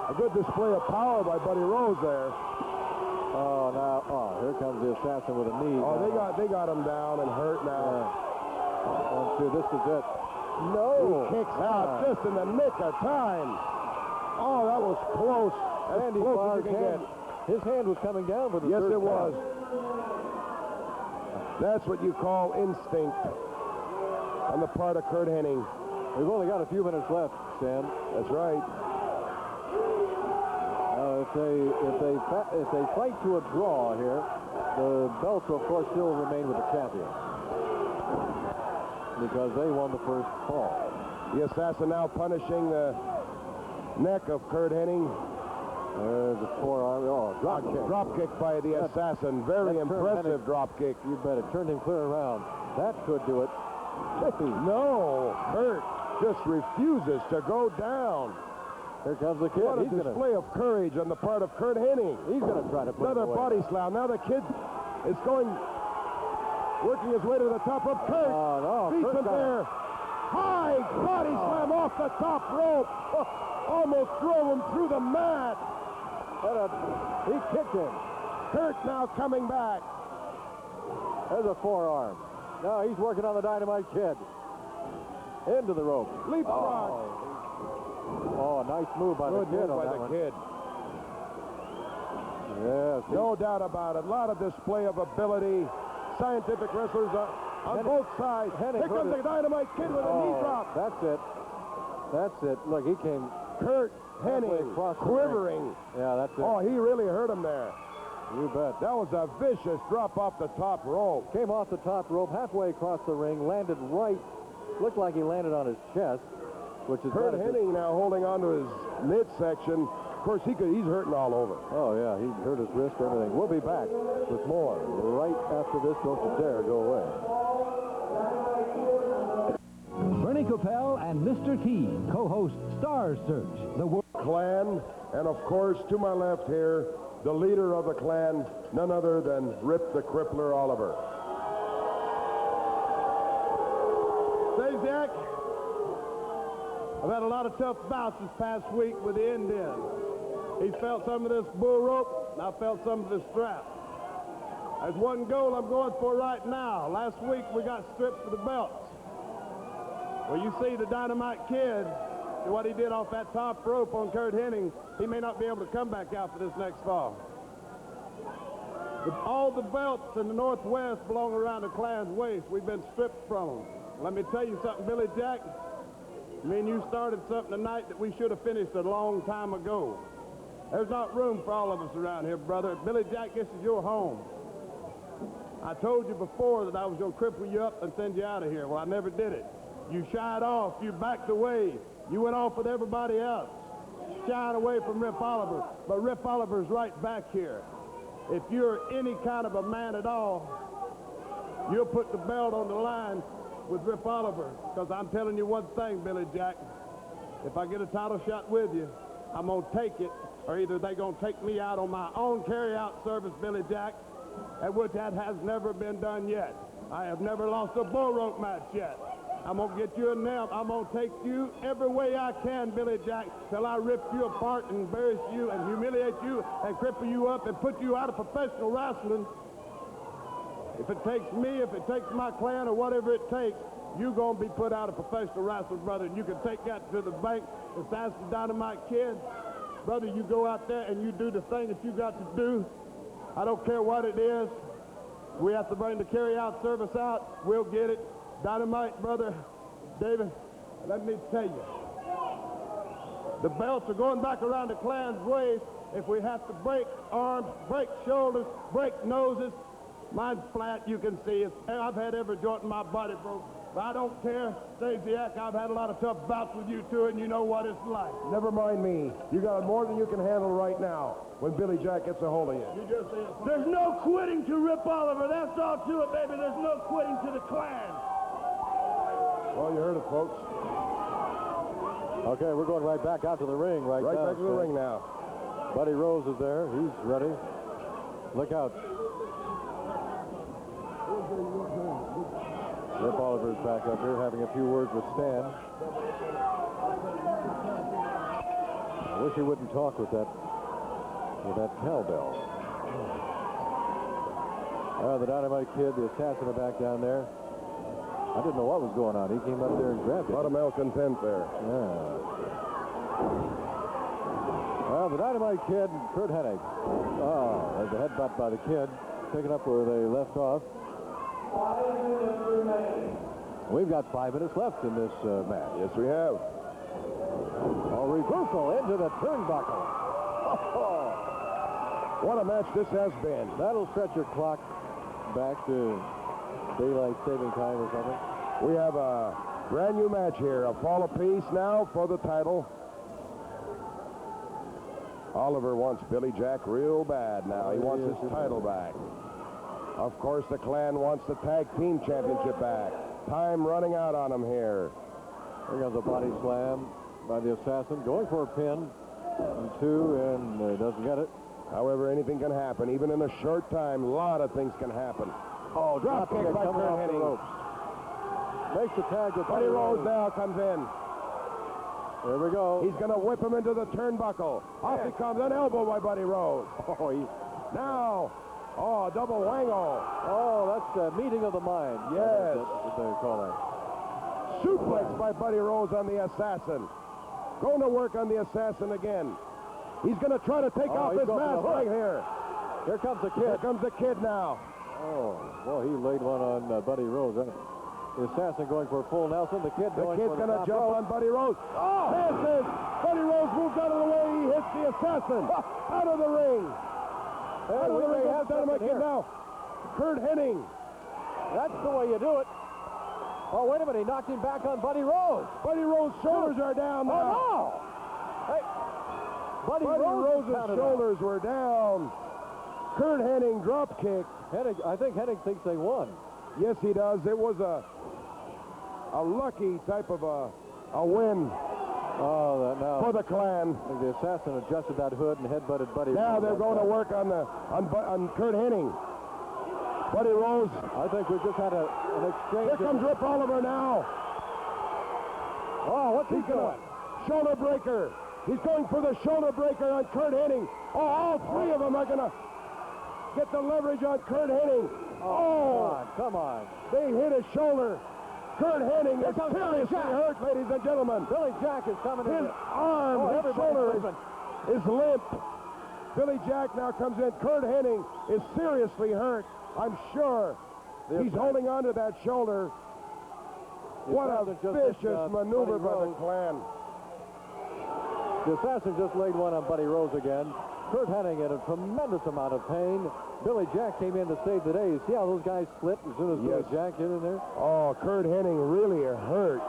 A good display of power by Buddy Rose there.
Here comes the Assassin with a knee.
Oh, they got him down and hurt now.
This is it. No.
He kicks out just in the nick of time. Oh, that was close.
Sandy Barr's hand. His hand was coming down for the
Yes,
third
it was.
count.
That's what you call instinct on the part of Curt Hennig.
We've only got a few minutes left, Sam.
That's right.
If they fight to a draw here, the belts, of course, still remain with the champion because they won the first fall.
The assassin now punishing the neck of Curt Hennig.
There's a forearm. Oh, drop kick.
Drop kick by the assassin. Very impressive drop kick.
You bet it. Turned him clear around. That could do it. Chippy.
No, Curt just refuses to go down.
Here comes the kid.
What a display of courage on the part of Curt Hennig.
He's going to try to put
another
him away.
body slam. Now the kid is working his way to the top of Curt.
Oh, no.
Beats him there. High body slam off the top rope. Almost drove him through the mat.
He kicked him.
Curt now coming back.
There's a forearm. Now he's working on the Dynamite Kid. Into the rope.
Leapfrog.
Oh, nice move by the kid on that one. Yes.
No doubt about it. A lot of display of ability. Scientific wrestlers on both sides.
Hennig
Here comes the Dynamite Kid with a knee drop.
That's it. That's it. Look, he came.
Curt Hennig quivering.
Yeah, that's it.
Oh, he really hurt him there.
You bet.
That was a vicious drop off the top rope.
Came off the top rope, halfway across the ring, landed right. Looked like he landed on his chest, which is
Curt Hennig now holding on to his midsection. Of course, he's hurting all over.
Oh, yeah, he hurt his wrist, everything. We'll be back with more right after this. Don't you dare go away.
Bernie Coppell and Mr. Keene co-host Star Search, the World
Clan, and of course, to my left here, the leader of the clan, none other than Rip the Crippler Oliver.
Say, Jack, I've had a lot of tough bouts this past week with the Indian. He felt some of this bull rope, and I felt some of this strap. There's one goal I'm going for right now. Last week, we got stripped for the belts. Well, you see the Dynamite Kid, and what he did off that top rope on Curt Hennig, he may not be able to come back out for this next fall. All the belts in the Northwest belong around the clan's waist. We've been stripped from them. Let me tell you something, Billy Jack. Me and you started something tonight that we should have finished a long time ago. There's not room for all of us around here, brother. Billy Jack, this is your home. I told you before that I was going to cripple you up and send you out of here. Well, I never did it. You shied off. You backed away. You went off with everybody else. Shied away from Rip Oliver. But Rip Oliver's right back here. If you're any kind of a man at all, you'll put the belt on the line with Rip Oliver. Because I'm telling you one thing, Billy Jack. If I get a title shot with you, I'm going to take it, or either they're going to take me out on my own carry-out service, Billy Jack, at which that has never been done yet. I have never lost a bull rope match yet. I'm going to get you a nail. I'm going to take you every way I can, Billy Jack, till I rip you apart and embarrass you and humiliate you and cripple you up and put you out of professional wrestling. If it takes me, if it takes my clan, or whatever it takes, you're going to be put out of professional wrestling, brother. And you can take that to the bank. If that's the Dynamite Kid, brother, you go out there and you do the thing that you got to do. I don't care what it is. We have to bring the carry-out service out. We'll get it. Dynamite, brother, David, let me tell you. The belts are going back around the clan's waist. If we have to break arms, break shoulders, break noses, mine's flat, you can see it. I've had every joint in my body broke. But I don't care. Stasiak, I've had a lot of tough bouts with you, too, and you know what it's like.
Never mind me. You got more than you can handle right now when Billy Jack gets a hold of you.
There's no quitting to Rip Oliver. That's all to it, baby. There's no quitting to the clan.
Well, you heard it, folks.
Okay, we're going right back out to the ring right now.
Right back to the ring now.
Buddy Rose is there. He's ready. Look out. Rip Oliver's back up here having a few words with Stan. I wish he wouldn't talk with that cowbell. The Dynamite Kid, the assassin, are back down there. I didn't know what was going on. He came up there and grabbed it.
A lot of malcontent there.
Yeah. Well, the Dynamite Kid and Curt Hennig. Oh, there's a headbutt by the Kid, picking up where they left off. We've got 5 minutes left in this match.
Yes, we have.
A reversal into the turnbuckle.
What a match this has been.
That'll stretch your clock back to daylight saving time or something.
We have a brand new match here. A fall apiece now for the title. Oliver wants Billy Jack real bad now. He wants his title back. Of course, the Clan wants the tag team championship back. Time running out on him here.
Here comes a body slam by the Assassin. Going for a pin. And two, and doesn't get it.
However, anything can happen. Even in a short time, a lot of things can happen. Oh, drop kick by
coming
Curt
off the
Hennig.
ropes. Makes the tag with
Buddy Rose now comes in.
There we go.
He's going to whip him into the turnbuckle. Off he comes. An elbow by Buddy Rose.
Oh,
now, double wango.
Oh, that's a meeting of the mind.
Yes.
That's what they call that.
Suplex by Buddy Rose on the Assassin. Going to work on the Assassin again. He's going to try to take off his mask right here.
Here comes the kid.
Here comes the kid now.
Oh, boy, he laid one on Buddy Rose. The Assassin going for a full Nelson. The kid's going
to jump on Buddy Rose. Oh! Misses! Buddy Rose moves out of the way. He hits the Assassin. Out of the ring. Out of the ring. Have Dynamite Kid now. Curt Hennig.
That's the way you do it. Oh, wait a minute. He knocked him back on Buddy Rose.
Buddy Rose's shoulders are down now.
Oh, no! Hey. Buddy
Rose's shoulders were down. Curt Hennig drop kick.
I think Hennig thinks they won.
Yes, he does. It was a lucky type of a win for the Clan.
I think the Assassin adjusted that hood and headbutted Buddy Rose.
Now they're going to work on Curt Hennig. Buddy Rose.
I think we just had an exchange.
Here comes Rip Oliver now.
Oh, what's he doing?
Shoulder breaker. He's going for the shoulder breaker on Curt Hennig. Oh, all three of them are going to get the leverage on Curt Hennig.
Oh, come on.
They hit his shoulder. Curt Hennig is seriously hurt, ladies and gentlemen.
Billy Jack is coming in.
His arm, his shoulder is limp. Billy Jack now comes in. Curt Hennig is seriously hurt, I'm sure. He's holding on to that shoulder. What a vicious maneuver by the Clan.
The Assassin just laid one on Buddy Rose again. Curt Hennig in a tremendous amount of pain. Billy Jack came in to save the day. You see how those guys split as soon as Billy Jack hit in there?
Oh, Curt Hennig really hurt.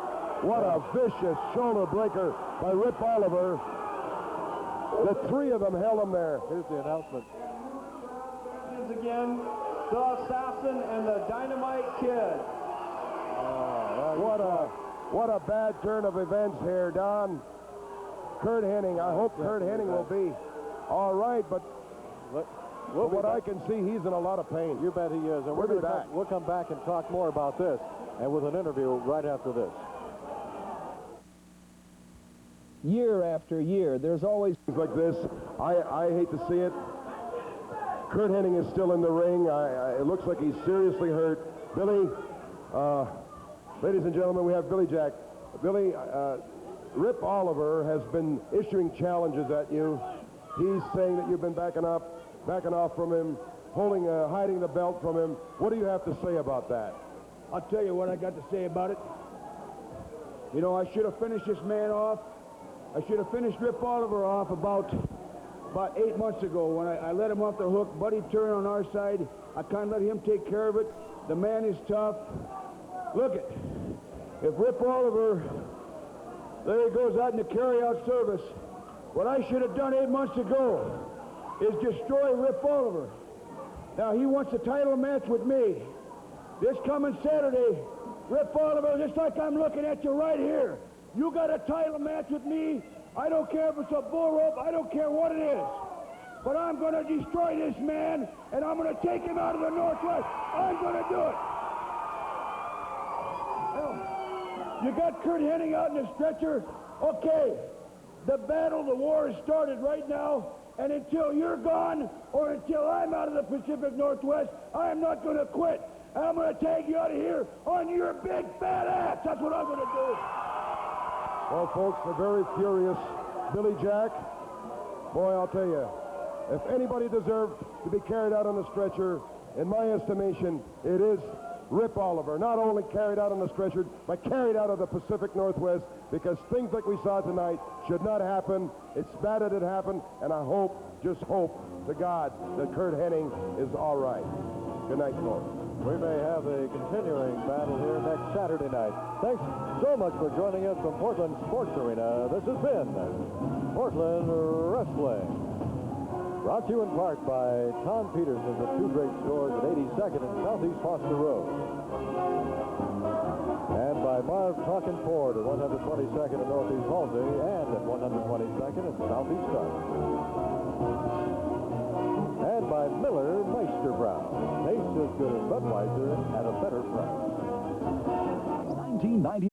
What a vicious shoulder breaker by Rip Oliver. The three of them held him there.
Here's the announcement.
Again, the Assassin and the Dynamite Kid.
What a bad turn of events here, Don. Curt Hennig. I hope Curt Hennig will be all right, but from what I can see, he's in a lot of pain.
You bet he is. And
we'll be back.
We'll come back and talk more about this, and with an interview right after this.
Year after year, there's always
things like this. I hate to see it. Curt Hennig is still in the ring. It looks like he's seriously hurt. Billy, ladies and gentlemen, we have Billy Jack. Billy, Rip Oliver has been issuing challenges at you. He's saying that you've been backing off from him, hiding the belt from him. What do you have to say about that?
I'll tell you what I got to say about it. You know, I should have finished this man off. I should have finished Rip Oliver off about 8 months ago when I let him off the hook. Buddy turned on our side. I kind of let him take care of it. The man is tough. Look it. If Rip Oliver, there he goes out in the carry-out service. What I should have done 8 months ago is destroy Rip Oliver. Now he wants a title match with me. This coming Saturday, Rip Oliver, just like I'm looking at you right here. You got a title match with me. I don't care if it's a bull rope. I don't care what it is. But I'm going to destroy this man, and I'm going to take him out of the Northwest. I'm going to do it. You got Curt Hennig out in the stretcher. Okay. The battle, the war has started right now. And until you're gone, or until I'm out of the Pacific Northwest, I am not going to quit. And I'm going to take you out of here on your big fat ass. That's what I'm going to do.
Well, folks, the very furious Billy Jack. Boy, I'll tell you, if anybody deserved to be carried out on the stretcher, in my estimation, it is Rip Oliver, not only carried out on the stretcher, but carried out of the Pacific Northwest, because things like we saw tonight should not happen. It's bad that it happened, and I hope, just hope to God, that Curt Hennig is all right. Good night, folks.
We may have a continuing battle here next Saturday night. Thanks so much for joining us from Portland Sports Arena. This has been Portland Wrestling. Brought to you in part by Tom Peterson's at two great stores at 82nd and Southeast Foster Road. And by Marv Tonkin Ford at 122nd and Northeast Halsey and at 122nd and Southeast Stark. And by Miller Meister Brown. Tastes as good as Budweiser at a better price.
1990.